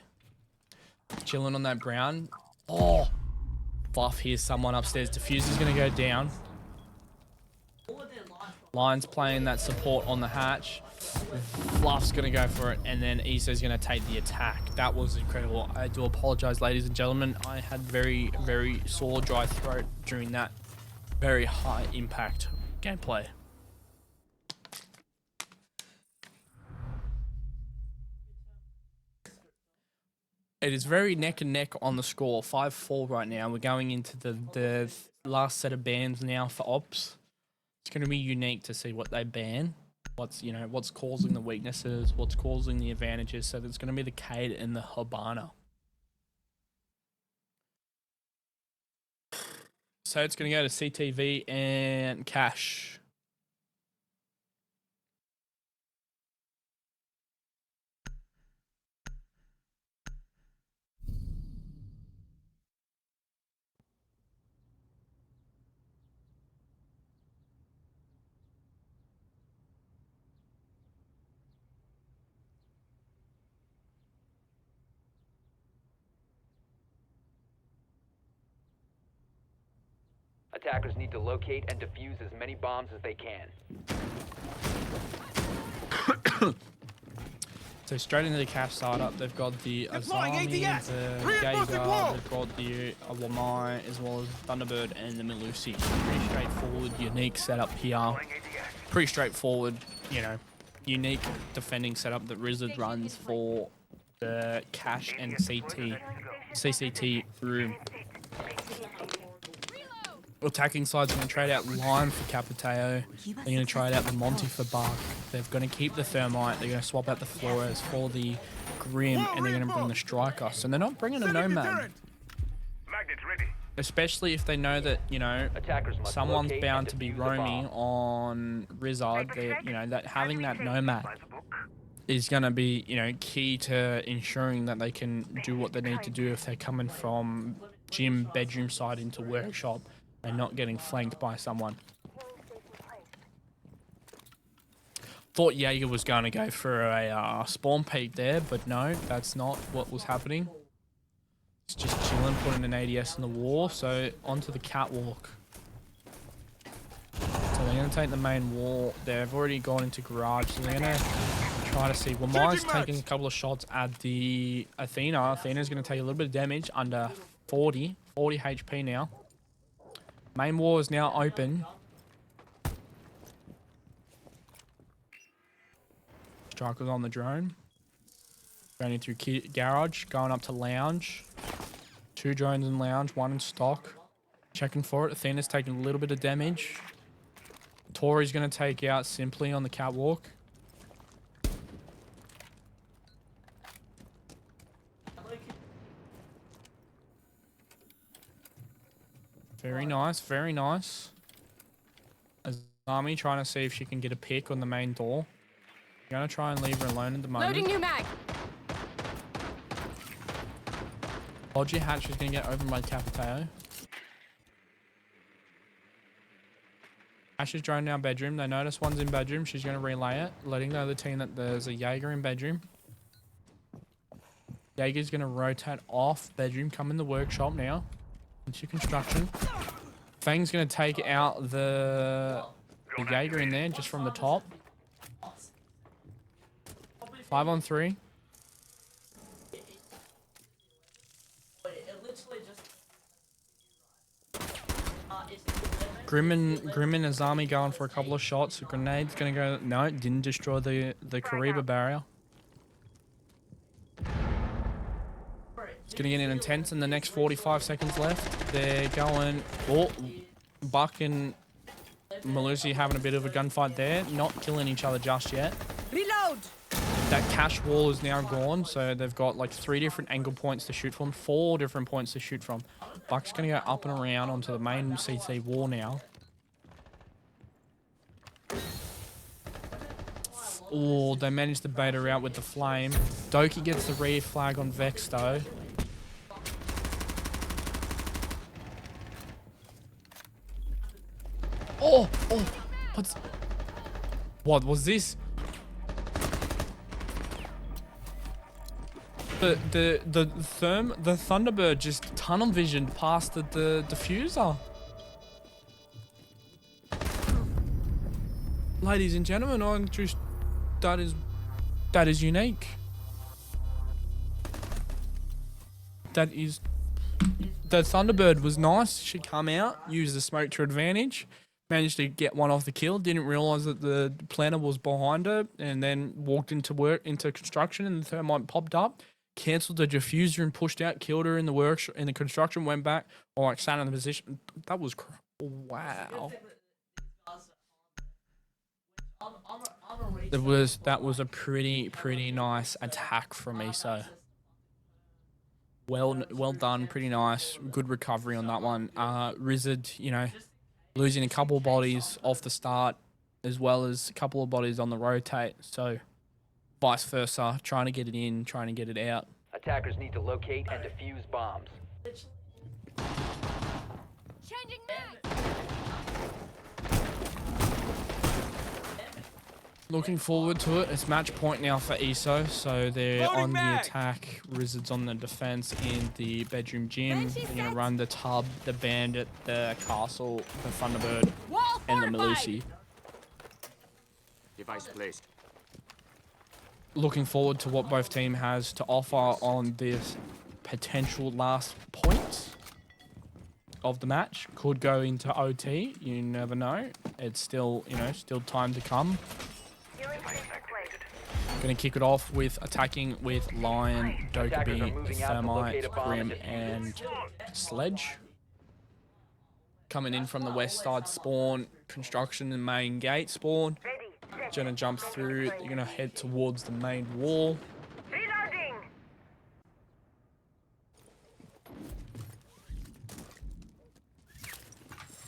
Chilling on that brown. Oh, Fluff hears someone upstairs. Diffuser's gonna go down. Lion's playing that support on the hatch. Fluff's gonna go for it, and then Issa's gonna take the attack. That was incredible. I do apologize, ladies and gentlemen. I had very, very sore, dry throat during that very high impact gameplay. It is very neck and neck on the score. 5-4 right now. We're going into the last set of bans now for Ops. It's going to be unique to see what they ban. What's causing the weaknesses, what's causing the advantages. So there's going to be the Cade and the Habana. So it's going to go to CTV and Cash. Attackers need to locate and defuse as many bombs as they can. So straight into the Cash startup, they've got the Deploying Azami, ADS! the Reinforcing Gazer, wall! they've got the Awamai, as well as Thunderbird and the Melusi. Pretty straightforward, unique setup here. Pretty straightforward, unique defending setup that Rizard runs for the Cash and CCT room. Attacking side's going to trade out Lime for Capitao. They're going to trade out the Monty for Bark. They're going to keep the Thermite. They're going to swap out the Flores for the Grim, and they're going to bring the Striker. So they're not bringing a Nomad. Especially if they know that, Attackers must someone's locate bound and to be defuse the roaming bomb. on Rizard. That having that Nomad is going to be, key to ensuring that they can do what they need to do if they're coming from gym, bedroom side into workshop and not getting flanked by someone. Thought Jaeger was going to go for a spawn peek there, but no, that's not what was happening. It's just chilling, putting an ADS in the wall. So onto the catwalk. So they're going to take the main wall. They've already gone into garage, so they're going to try to see. Well, Mai's taking a couple of shots at the Athena. Athena's going to take a little bit of damage, under 40 HP now. Main wall is now open. Striker's on the drone. Going through garage, going up to lounge. 2 drones in lounge, 1 in stock. Checking for it. Athena's taking a little bit of damage. Tori's going to take out Simply on the catwalk. Very nice, very nice. Azami trying to see if she can get a pick on the main door. I'm going to try and leave her alone at the moment. Loading new mag. Dodgy Hatch is going to get opened by Capitao. Ash is drone now bedroom. They notice one's in bedroom. She's going to relay it, letting the other team that there's a Jaeger in bedroom. Jaeger's going to rotate off bedroom, come in the workshop now. Into construction. Fang's going to take out the Jaeger in there just from the top. 5 on 3. Grim and Azami going for a couple of shots. The grenade's going to go... No, it didn't destroy the Kariba barrier. It's going to get intense in the next 45 seconds left. They're going... Oh, Buck and Melusi having a bit of a gunfight there. Not killing each other just yet. Reload. That cash wall is now gone, so they've got like 3 different angle points to shoot from, 4 different points to shoot from. Buck's going to go up and around onto the main CT wall now. Oh, they managed to bait her out with the flame. Doki gets the rear flag on Vex though. Oh, what was this? The Thunderbird just tunnel visioned past the diffuser. Ladies and gentlemen, that is unique. That is, the Thunderbird was nice. She come out, used the smoke to advantage, managed to get one off the kill. Didn't realize that the planner was behind her, and then walked into construction, and the thermite popped up, cancelled the diffuser and pushed out, killed her in the workshop, in the construction, went back, or sat in the position. That was wow. That was a pretty nice attack from Eso. Well done, pretty nice, good recovery on that one. Rizard, you know, losing a couple of bodies off the start, as well as a couple of bodies on the rotate. So, vice versa, trying to get it in, trying to get it out. Attackers need to locate and defuse bombs. Changing mag. Looking forward to it. It's match point now for ESO, so they're on the attack. Rizard's on the defense in the bedroom gym. They're going to run the tub, the bandit, the castle, the Thunderbird, and the Melusi. Device placed. Looking forward to what both team has to offer on this potential last point of the match. Could go into OT. You never know. It's still, still time to come. Going to kick it off with attacking with Lion, Dokkaebi, Thermite, Grim, and Sledge. Coming in from the west side spawn, construction and main gate spawn. Going to jump through. They're going to head towards the main wall.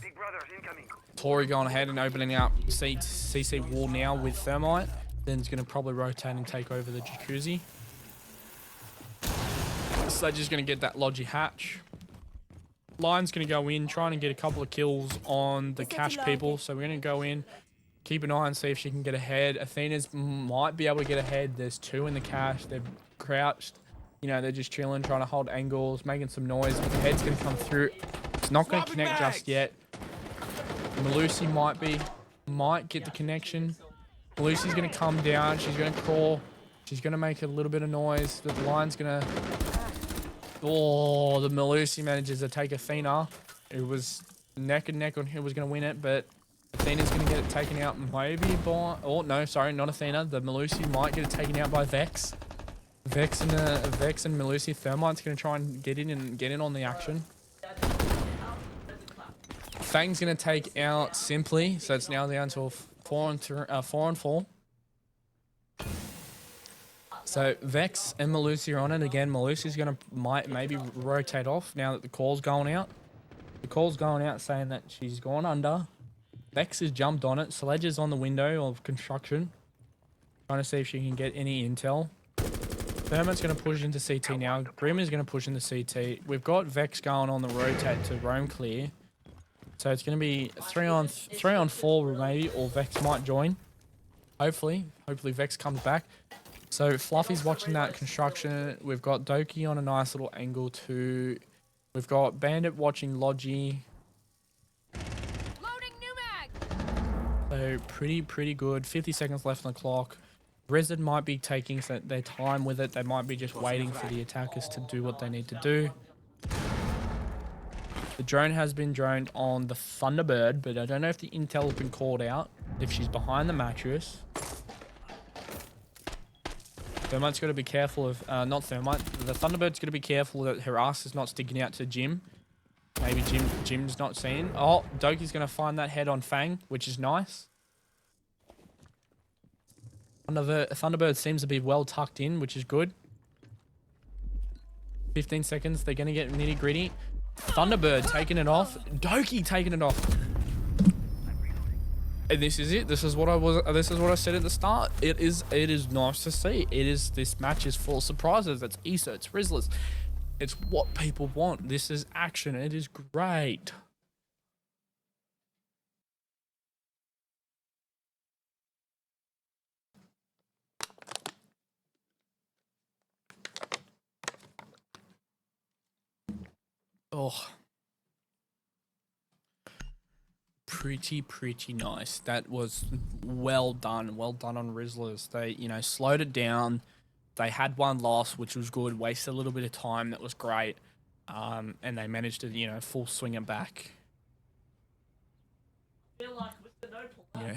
Big brother's incoming. Tori going ahead and opening up CC wall now with Thermite. Then he's going to probably rotate and take over the jacuzzi. Sledge is going to get that Logi hatch. Lion's going to go in, trying to get a couple of kills on the cash people. So we're going to go in, keep an eye and see if she can get ahead. Athena's might be able to get ahead. There's two in the cash. They've crouched. They're just chilling, trying to hold angles, making some noise. The head's going to come through. It's not going to connect just yet. Melusi might get the connection. Melusi's going to come down. She's going to crawl. She's going to make a little bit of noise. The Lion's going to... Oh, the Melusi manages to take Athena. It was neck and neck on who was going to win it, but Athena's going to get it taken out maybe by... Oh, no, sorry, not Athena. The Melusi might get it taken out by Vex. Vex and Melusi. Thermite's going to try and get in on the action. Fang's going to take out Simply, so it's now down to 4 on 4. So Vex and Melusi are on it again. Melusi's going to maybe rotate off now that the call's going out. The call's going out saying that she's gone under. Vex has jumped on it. Sledge is on the window of construction, trying to see if she can get any intel. Thermite's going to push into CT now. Grim is going to push into CT. We've got Vex going on the rotate to roam clear. So it's going to be 3 on 4 maybe, or Vex might join. Hopefully Vex comes back. So Fluffy's watching that construction. We've got Doki on a nice little angle too. We've got Bandit watching Logi. Loading new mag. So pretty good. 50 seconds left on the clock. Rizard might be taking their time with it. They might be just waiting for the attackers to do what they need to do. The drone has been droned on the Thunderbird, but I don't know if the intel has been called out. If she's behind the mattress. Thermite's got to be careful of... not Thermite. The Thunderbird's got to be careful that her ass is not sticking out to Jim. Maybe Jim's not seen. Oh, Doki's going to find that head on Fang, which is nice. Thunderbird seems to be well tucked in, which is good. 15 seconds. They're going to get nitty gritty. Thunderbird taking it off. Doki taking it off. And this is it. This is what I said at the start. It is nice to see. This match is full of surprises. It's ESO, it's Rizzlers. It's what people want. This is action. It is great. Oh. Pretty nice. That was well done on Rizzlers. They, slowed it down. They had one loss, which was good. Wasted a little bit of time. That was great. And they managed to, full swing it back.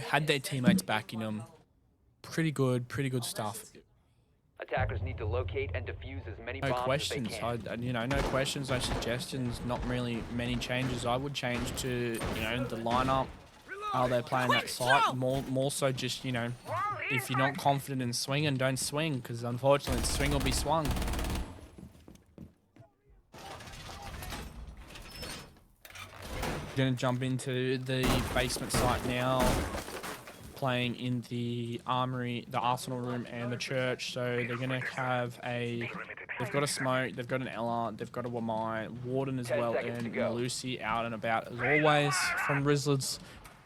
Had their teammates backing them. Pretty good stuff. Attackers need to locate and defuse as many No bombs questions. as they can. No questions, no suggestions. Not really many changes. I would change to, the lineup. How they're playing that site. More so just, if you're not confident in swinging, don't swing, because unfortunately, the swing will be swung. Gonna jump into the basement site now. Playing in the armory, the arsenal room, and the church. So they're gonna have they've got a smoke, they've got an LR, they've got a Wamai, Warden as well, and Lucy out and about as always from Rizzlers.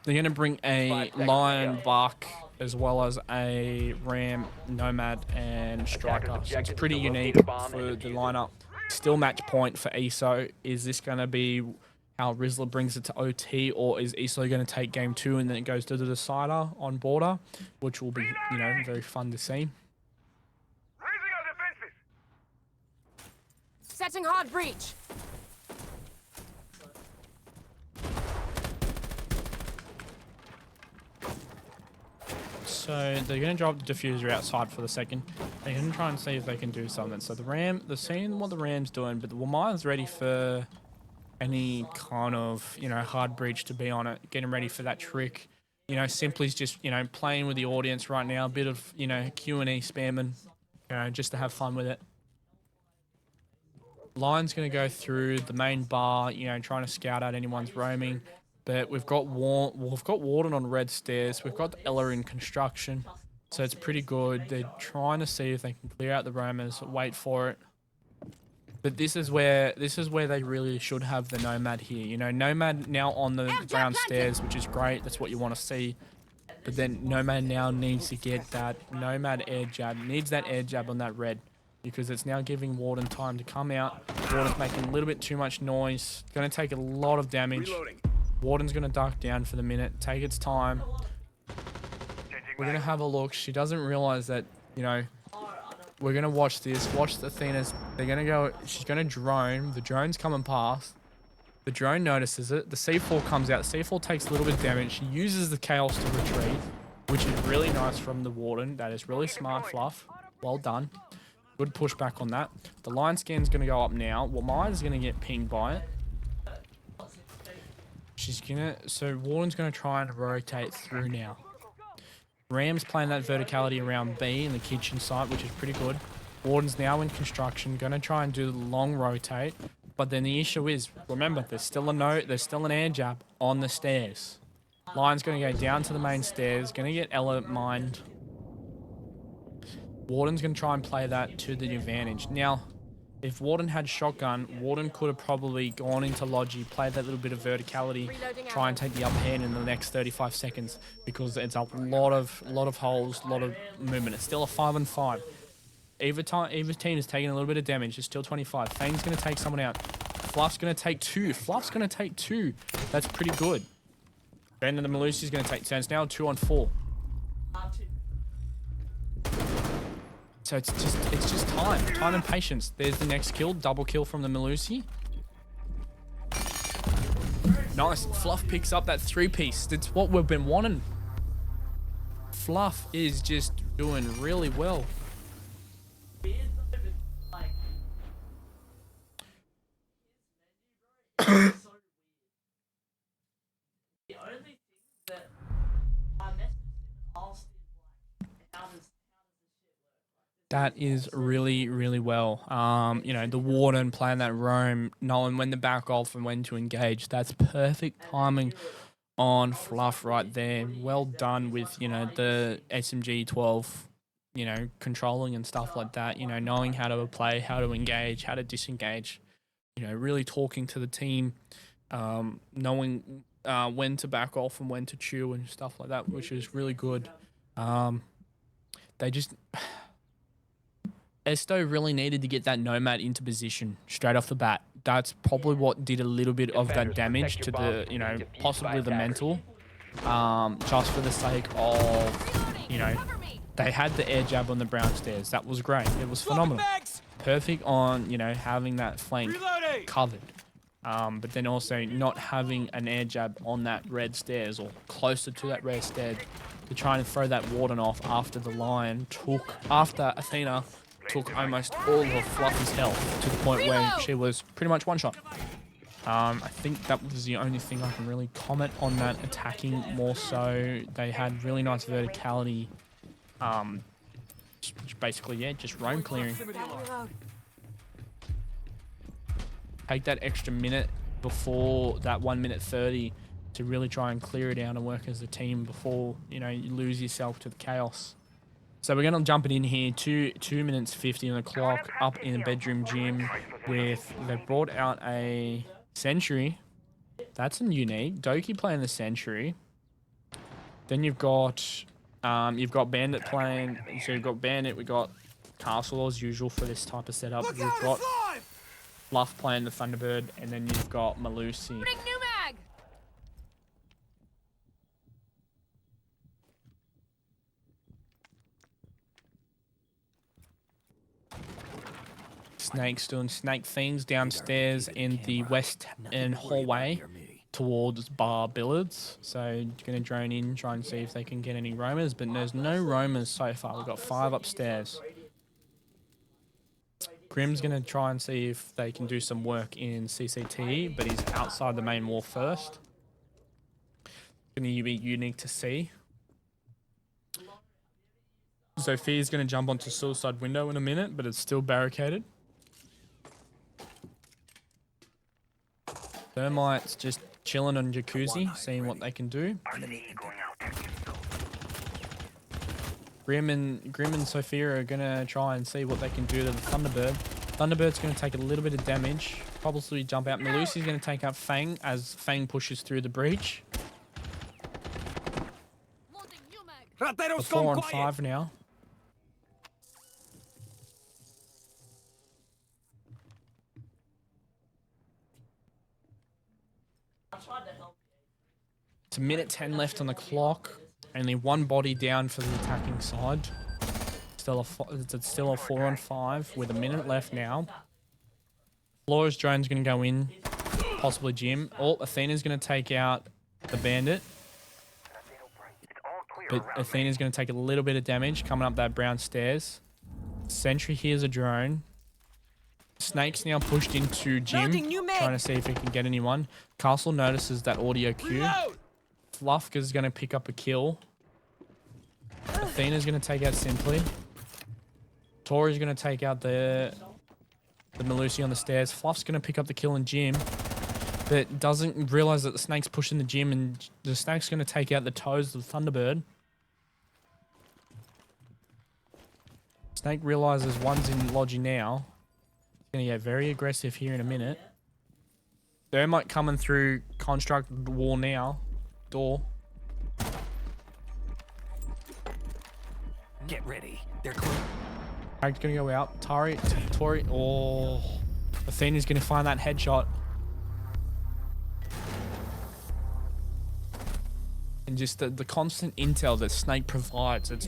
They're gonna bring a Lion, Buck, as well as a Ram, Nomad, and Striker. So it's pretty unique for the lineup. Still match point for ESO. Is this gonna be how Rizzler brings it to OT, or is ESO going to take game 2 and then it goes to the decider on border, which will be, very fun to see. Raising our defenses. Setting hard breach. So they're going to drop the diffuser outside for the second. They're going to try and see if they can do something. So they're seeing what the Ram's doing, but the Wamai's ready for any kind of, hard breach to be on it, getting ready for that trick. Simply's just, playing with the audience right now, a bit of, Q&A spamming, just to have fun with it. Lion's going to go through the main bar, trying to scout out anyone's roaming. But we've got Warden on red stairs. We've got Ella in construction. So it's pretty good. They're trying to see if they can clear out the roamers, wait for it. But this is where they really should have the Nomad here. Nomad now on the ground stairs, which is great. That's what you want to see. But then Nomad now needs to get that Nomad air jab. Needs that air jab on that red, because it's now giving Warden time to come out. Warden's making a little bit too much noise. Going to take a lot of damage. Reloading. Warden's going to duck down for the minute. Take its time. We're going to have a look. She doesn't realize that, we're going to watch this. Watch the Athena's. They're going to go. She's going to drone. The drone's coming past. The drone notices it. The C4 comes out. C4 takes a little bit of damage. She uses the chaos to retreat, which is really nice from the Warden. That is really smart, Fluff. Well done. Good pushback on that. The line scan's going to go up now. Wamai's going to get pinged by it. So Warden's going to try and rotate through now. Ram's playing that verticality around B in the kitchen site, which is pretty good. Warden's now in construction, going to try and do the long rotate. But then the issue is, remember, there's still an air jab on the stairs. Lion's going to go down to the main stairs, going to get Ella mined. Warden's going to try and play that to the advantage. Now, if Warden had shotgun, Warden could have probably gone into Logi, played that little bit of verticality, try and take the upper hand in the next 35 seconds, because it's a lot of holes, a lot of movement. It's still a 5-on-5. Either team is taking a little bit of damage. It's still 25. Fang's going to take someone out. Fluff's going to take 2. Fluff's going to take 2. That's pretty good. Brandon and Malusi's going to take 10. It's now 2-on-4. So it's just time and patience. There's the next kill, double kill from the Malusi. Nice. Fluff picks up that 3-piece. That's what we've been wanting. Fluff is just doing really well. That is really, really well. The Warden playing that roam, knowing when to back off and when to engage. That's perfect timing on Fluff right there. Well done with, you know, the SMG 12, you know, controlling and stuff like that, you know, knowing how to play, how to engage, how to disengage, you know, really talking to the team, knowing when to back off and when to chew and stuff like that, which is really good. They just... Esto really needed to get that Nomad into position straight off the bat. That's probably what did a little bit of that damage to the, you know, possibly the mental. Just for the sake of, you know, they had the air jab on the brown stairs. That was great. It was phenomenal. Perfect on, you know, having that flank covered. But then also not having an air jab on that red stairs or closer to that red stair to try and throw that warden off after the lion took, after Athena took almost all of Fluffy's health to the point where she was pretty much one shot. I think that was the only thing I can really comment on that attacking. More so, they had really nice verticality. Basically, yeah, just roam clearing. Take that extra minute before that 1 minute 30 to really try and clear it out and work as a team before, you know, you lose yourself to the chaos. So we're going to jump it in here, 2 minutes 50 on the clock, up in the bedroom gym with, they've brought out a Sentry. That's a unique. Doki playing the Sentry. Then you've got Bandit playing, so you've got Bandit, we've got Castle as usual for this type of setup. You've got Fluff playing the Thunderbird, and then you've got Malusi. New mag. Snake's doing snake things downstairs in the west end hallway towards Bar Billards. So going to drone in, try and see if they can get any roamers, but there's no roamers so far. We've got 5 upstairs. Grim's going to try and see if they can do some work in CCT, but he's outside the main wall first. Going to be unique to see. Sophia's going to jump onto Suicide Window in a minute, but it's still barricaded. Thermite's just chilling on Jacuzzi, seeing what they can do. Grim and Sophia are going to try and see what they can do to the Thunderbird. Thunderbird's going to take a little bit of damage. Probably jump out. Malusi's going to take out Fang as Fang pushes through the breach. The 4 on 5 now. It's a minute 10 left on the clock. Only 1 body down for the attacking side. It's still a 4 on 5 with a minute left now. Flora's drone's going to go in. Possibly Jim. Oh, Athena's going to take out the bandit. But Athena's going to take a little bit of damage coming up that brown stairs. Sentry hears a drone. Snake's now pushed into Jim, trying to see if he can get anyone. Castle notices that audio cue. Fluffka's going to pick up a kill. Athena's going to take out Simply. Tori's going to take out the Malusi on the stairs. Fluff's going to pick up the kill in Jim, but doesn't realize that the Snake's pushing the Jim, and the Snake's going to take out the toes of the Thunderbird. Snake realizes one's in Logi now. He's going to get very aggressive here in a minute. Thermite coming through construct wall now. Door. Get ready. They're close. Greg's gonna go out. Tori. Oh, Athena's gonna find that headshot. And just the constant intel that Snake provides, it's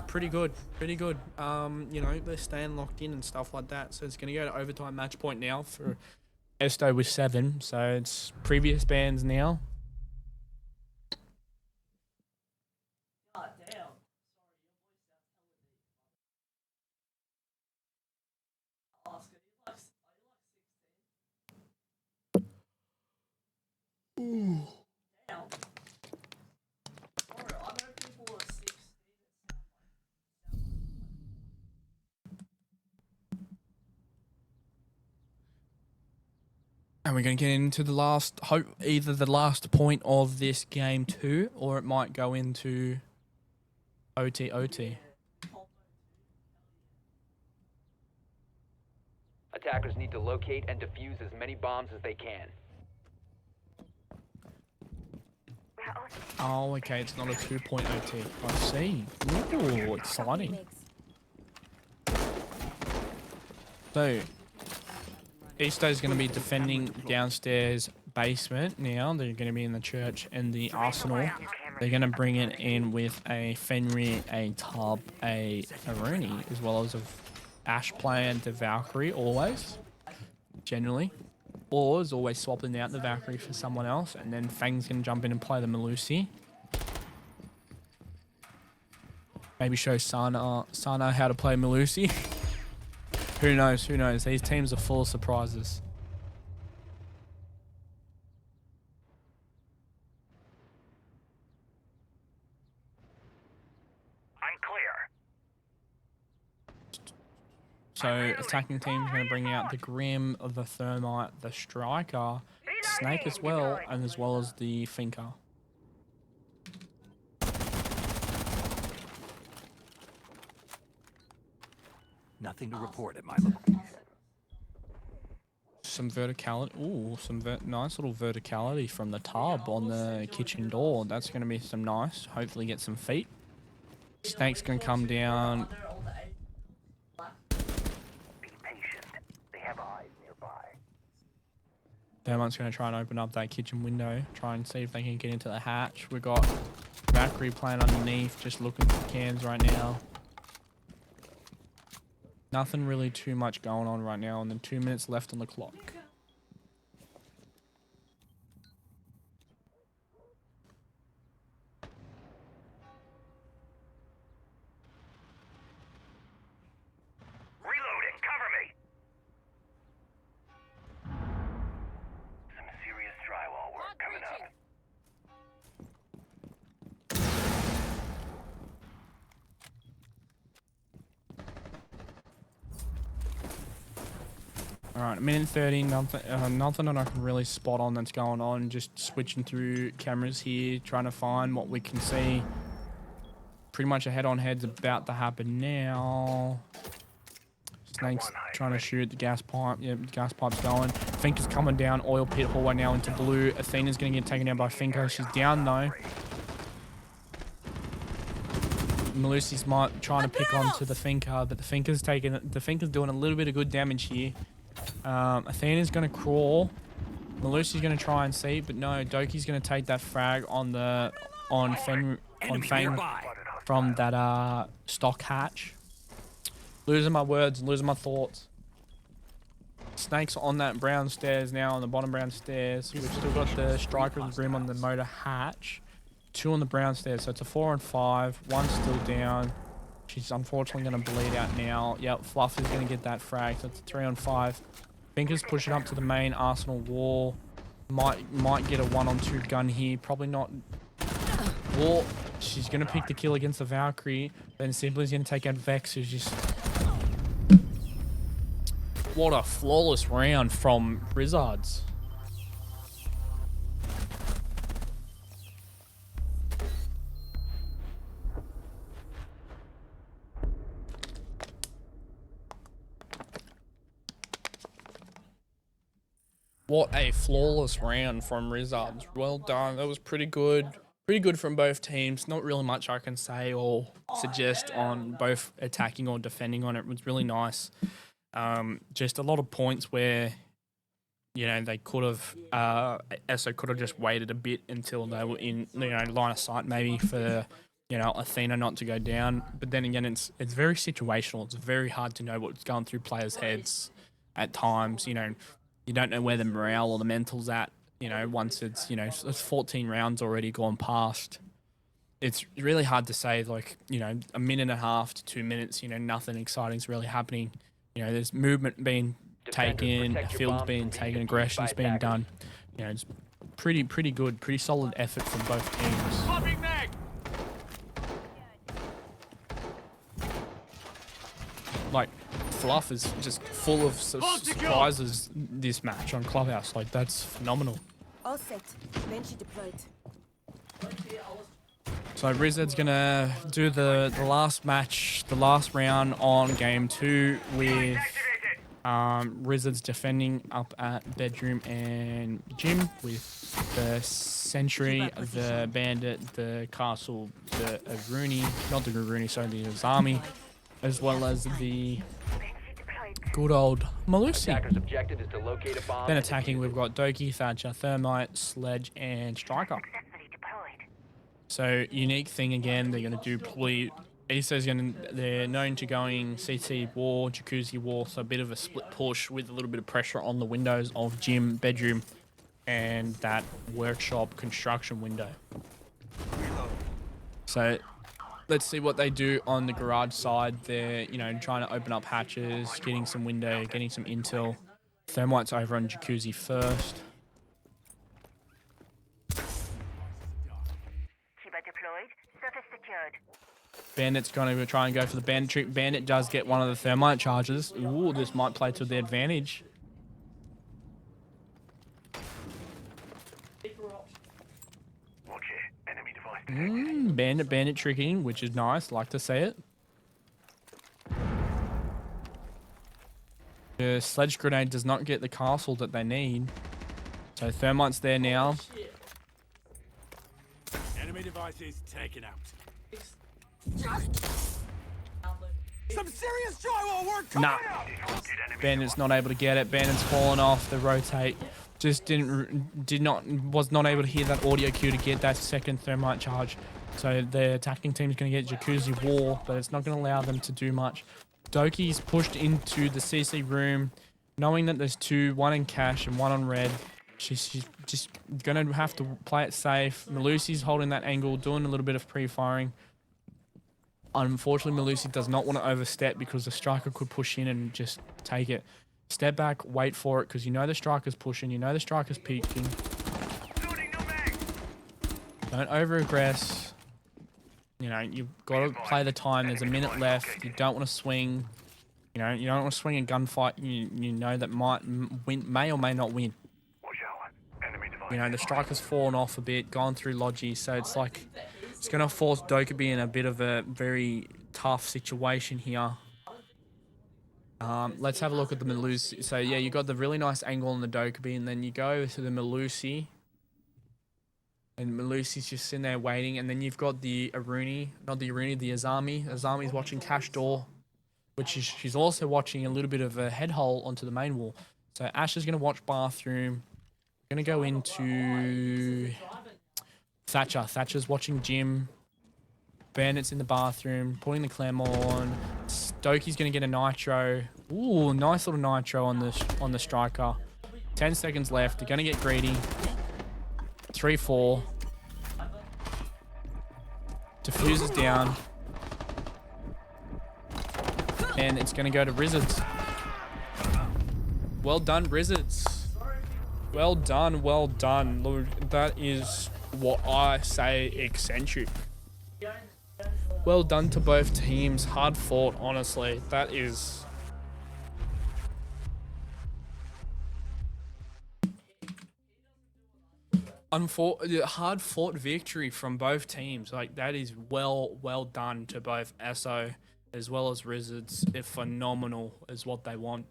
pretty good. Pretty good. You know, they're staying locked in and stuff like that. So it's gonna go to overtime match point now for Esto with 7. So it's previous bans now. And we're going to get into the last, either the last point of this game 2, or it might go into OT. Attackers need to locate and defuse as many bombs as they can. Oh, okay, it's not a 2-point OT. I see. Ooh, exciting. So, Easto is going to be defending downstairs basement now. They're going to be in the church and the arsenal. They're going to bring it in with a Fenrir, a Tub, a Aruni, as well as a Ash player and the Valkyrie, always. Generally. Or is always swapping out the Valkyrie for someone else. And then Fang's going to jump in and play the Melusi. Maybe show Sana how to play Melusi. Who knows? Who knows? These teams are full of surprises. So attacking team is going to bring out the Grim, the Thermite, the Striker, Snake as well as the Finker. Nothing to report at my level. Some verticality. Ooh, some nice little verticality from the tub on the kitchen door. That's going to be some nice. Hopefully get some feet. Snake's going to come down. Thermite's going to try and open up that kitchen window, try and see if they can get into the hatch. We've got Valkyrie playing underneath, just looking for cans right now. Nothing really too much going on right now, and then 2 minutes left on the clock. Alright, a minute and 30, nothing that I can really spot on that's going on. Just switching through cameras here, trying to find what we can see. Pretty much a head-on-head's about to happen now. Snake's trying to shoot the gas pipe. Yeah, gas pipe's going. Finker's coming down, oil pit hallway now into blue. Athena's going to get taken out by Finker. She's down though. Melusi's trying to pick onto the Finker, but the Finker's doing a little bit of good damage here. Athena's going to crawl. Melusi's going to try and see, but no, Doki's going to take that frag on Fang from that stock hatch. Losing my words, losing my thoughts. Snake's on that brown stairs now, on the bottom brown stairs. We've still got the Striker with Grim on the motor hatch. 2 on the brown stairs, so it's a 4 and 5. 1's still down. She's unfortunately going to bleed out now. Yep, Fluff is going to get that frag, so it's a 3 on 5. Finker's pushing up to the main arsenal wall. Might get a 1-on-2 gun here. Probably not. Or she's going to pick the kill against the Valkyrie. Then Simply's going to take out Vex, who's just... What a flawless round from Rizards. What a flawless round from Rizards. Well done. That was pretty good. Pretty good from both teams. Not really much I can say or suggest on both attacking or defending on it. It was really nice. Just a lot of points where, you know, they could have, Eso could have just waited a bit until they were in, you know, line of sight maybe for, you know, Athena not to go down. But then again, it's very situational. It's very hard to know what's going through players' heads at times. You know, you don't know where the morale or the mental's at, you know, once it's, you know, it's 14 rounds already gone past. It's really hard to say, like, you know, a minute and a half to 2 minutes, you know, nothing exciting's really happening. You know, there's movement being taken, field's being taken, aggression's being done. You know, it's pretty good, pretty solid effort from both teams. Like, fluff is just full of surprises this match on Clubhouse. Like, that's phenomenal. All set. Banshee deployed. So Rizard's gonna do the last match, the last round on game 2 with Rizard's defending up at bedroom and gym with the sentry, the bandit, the castle, the Aruni, not the Aruni, sorry, the Azami, as well as the good old Malusi. Attacker's objective is to locate a bomb. Then and attacking, defuse it. we've got Doki, Thatcher, Thermite, Sledge, and Striker. So unique thing again, they're going to do probably. ESO's they're known to going CT wall, jacuzzi wall, so a bit of a split push with a little bit of pressure on the windows of gym, bedroom, and that workshop construction window. So let's see what they do on the garage side. They're, you know, trying to open up hatches, getting some window, getting some intel. Thermite's over on jacuzzi first. Deployed. Surface secured. Bandit's going to try and go for the bandit trick. Bandit does get one of the thermite charges. Ooh, this might play to their advantage. Watch it. Enemy device. Bandit tricking, which is nice. Like to see it. The sledge grenade does not get the castle that they need. So Thermite's there now. Enemy devices taken out. Some serious drywall work coming Nah. out! Bandit's not able to get it. Bandit's fallen off the rotate. Just was not able to hear that audio cue to get that second thermite charge. So the attacking team is going to get jacuzzi wall, but it's not going to allow them to do much. Doki's pushed into the CC room, knowing that there's two, one in cash and one on red. She's just going to have to play it safe. Malusi's holding that angle, doing a little bit of pre-firing. Unfortunately, Malusi does not want to overstep because the striker could push in and just take it. Step back, wait for it, because you know the striker's pushing, you know the striker's peeking. Don't over-aggress. You know, you've got to play the time. There's a minute left. You don't want to swing. You know, you don't want to swing a gunfight. You know that may or may not win. Watch out. Enemy device. You know, the striker's fallen off a bit, gone through Logi, so it's like it's going to force Dokkaebi in a bit of a very tough situation here. Let's have a look at the Malusi. So yeah, you got the really nice angle on the Dokkaebi, and then you go to the Malusi. And Malusi's just sitting there waiting, and then you've got the Aruni, not the Aruni, the Azami. Azami's watching cash door, which is she's also watching a little bit of a head hole onto the main wall. So Ash is going to watch bathroom. Going to go into Thatcher. Thatcher's watching gym. Bandit's in the bathroom, putting the Clem on. Stokey's going to get a nitro. Ooh, nice little nitro on the striker. 10 seconds left. They're going to get greedy. 3-4. Diffuse is down. And it's going to go to Rizards. Well done, Rizards. Well done, well done. Look, that is what I say, eccentric. Well done to both teams. Hard fought, honestly. That is... hard fought victory from both teams. Like, that is well done to both Eso as well as Rizards. It's phenomenal is what they want.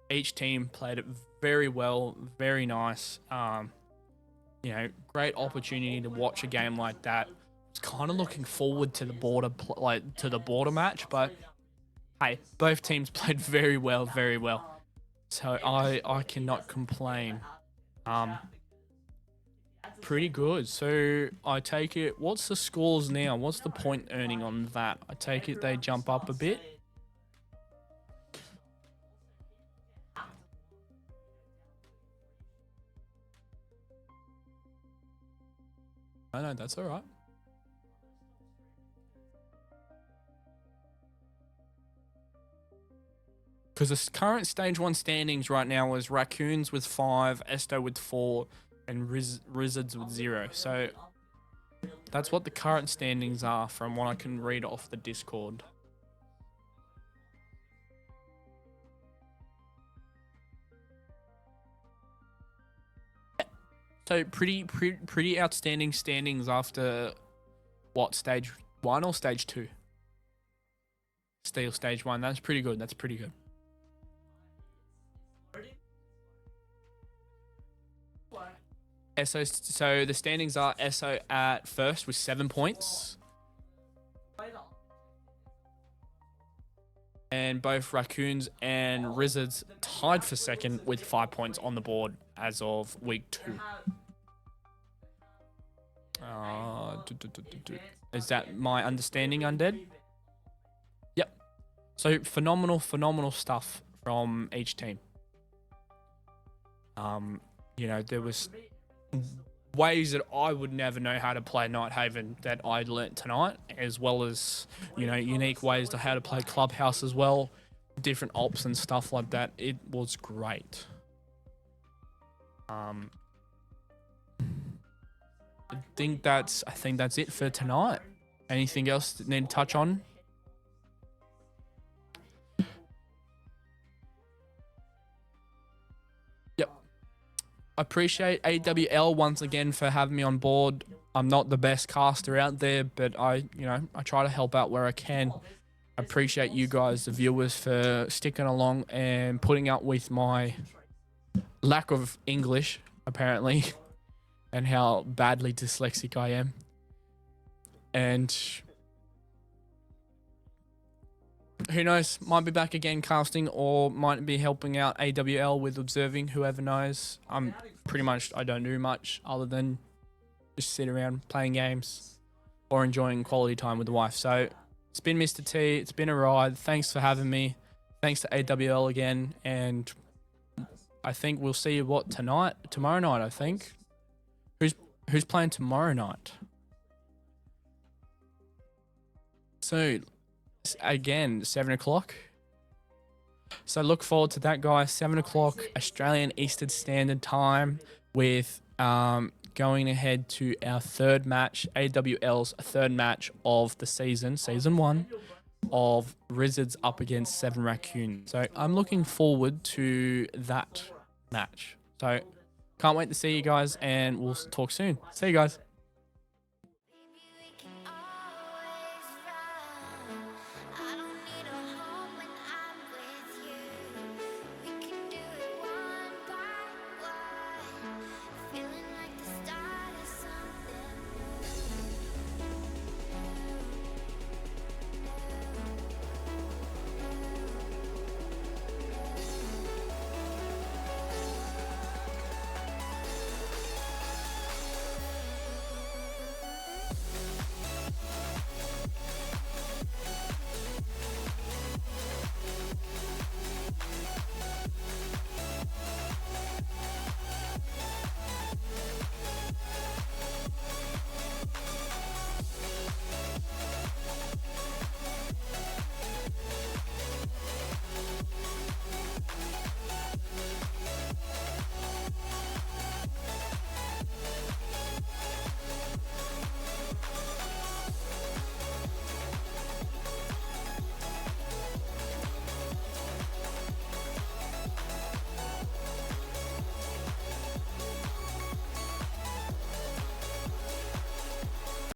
Each team played it very well, very nice. You know, great opportunity to watch a game like that. I was kind of looking forward to the border match, but hey, both teams played very well, very well. So I cannot complain. Pretty good. So I take it, what's the scores now? What's the point earning on that? I take it they jump up a bit. No, that's all right. Because the current stage 1 standings right now is Raccoons with 5, Esto with 4, and Rizards with 0. So that's what the current standings are from what I can read off the Discord. So pretty outstanding standings after what, stage 1 or stage 2? Still stage 1. That's pretty good. That's pretty good. So the standings are Eso at first with 7 points. And both Raccoons and Rizards tied for second with 5 points on the board as of week 2. Is that my understanding, Undead? Yep. So phenomenal stuff from each team. You know, there was ways that I would never know how to play Night Haven that I learnt tonight, as well as, you know, unique ways to how to play Clubhouse as well, different ops and stuff like that. It was great. I think that's it for tonight. Anything else that need to touch on? Appreciate AWL once again for having me on board. I'm not the best caster out there, but I try to help out where I can. Appreciate you guys, the viewers, for sticking along and putting up with my lack of English, apparently, and how badly dyslexic I am. And who knows, might be back again casting, or might be helping out AWL with observing, whoever knows. I don't do much other than just sit around playing games or enjoying quality time with the wife. So it's been Mr. T, it's been a ride. Thanks for having me. Thanks to AWL again, and I think we'll see you tomorrow night, I think. Who's playing tomorrow night? So again, 7 o'clock. So look forward to that, guys. 7 o'clock Australian Eastern Standard Time, with going ahead to our third match, AWL's third match of the season 1 of Rizards up against 7 Raccoons. So I'm looking forward to that match. So can't wait to see you guys, and we'll talk soon. See you guys.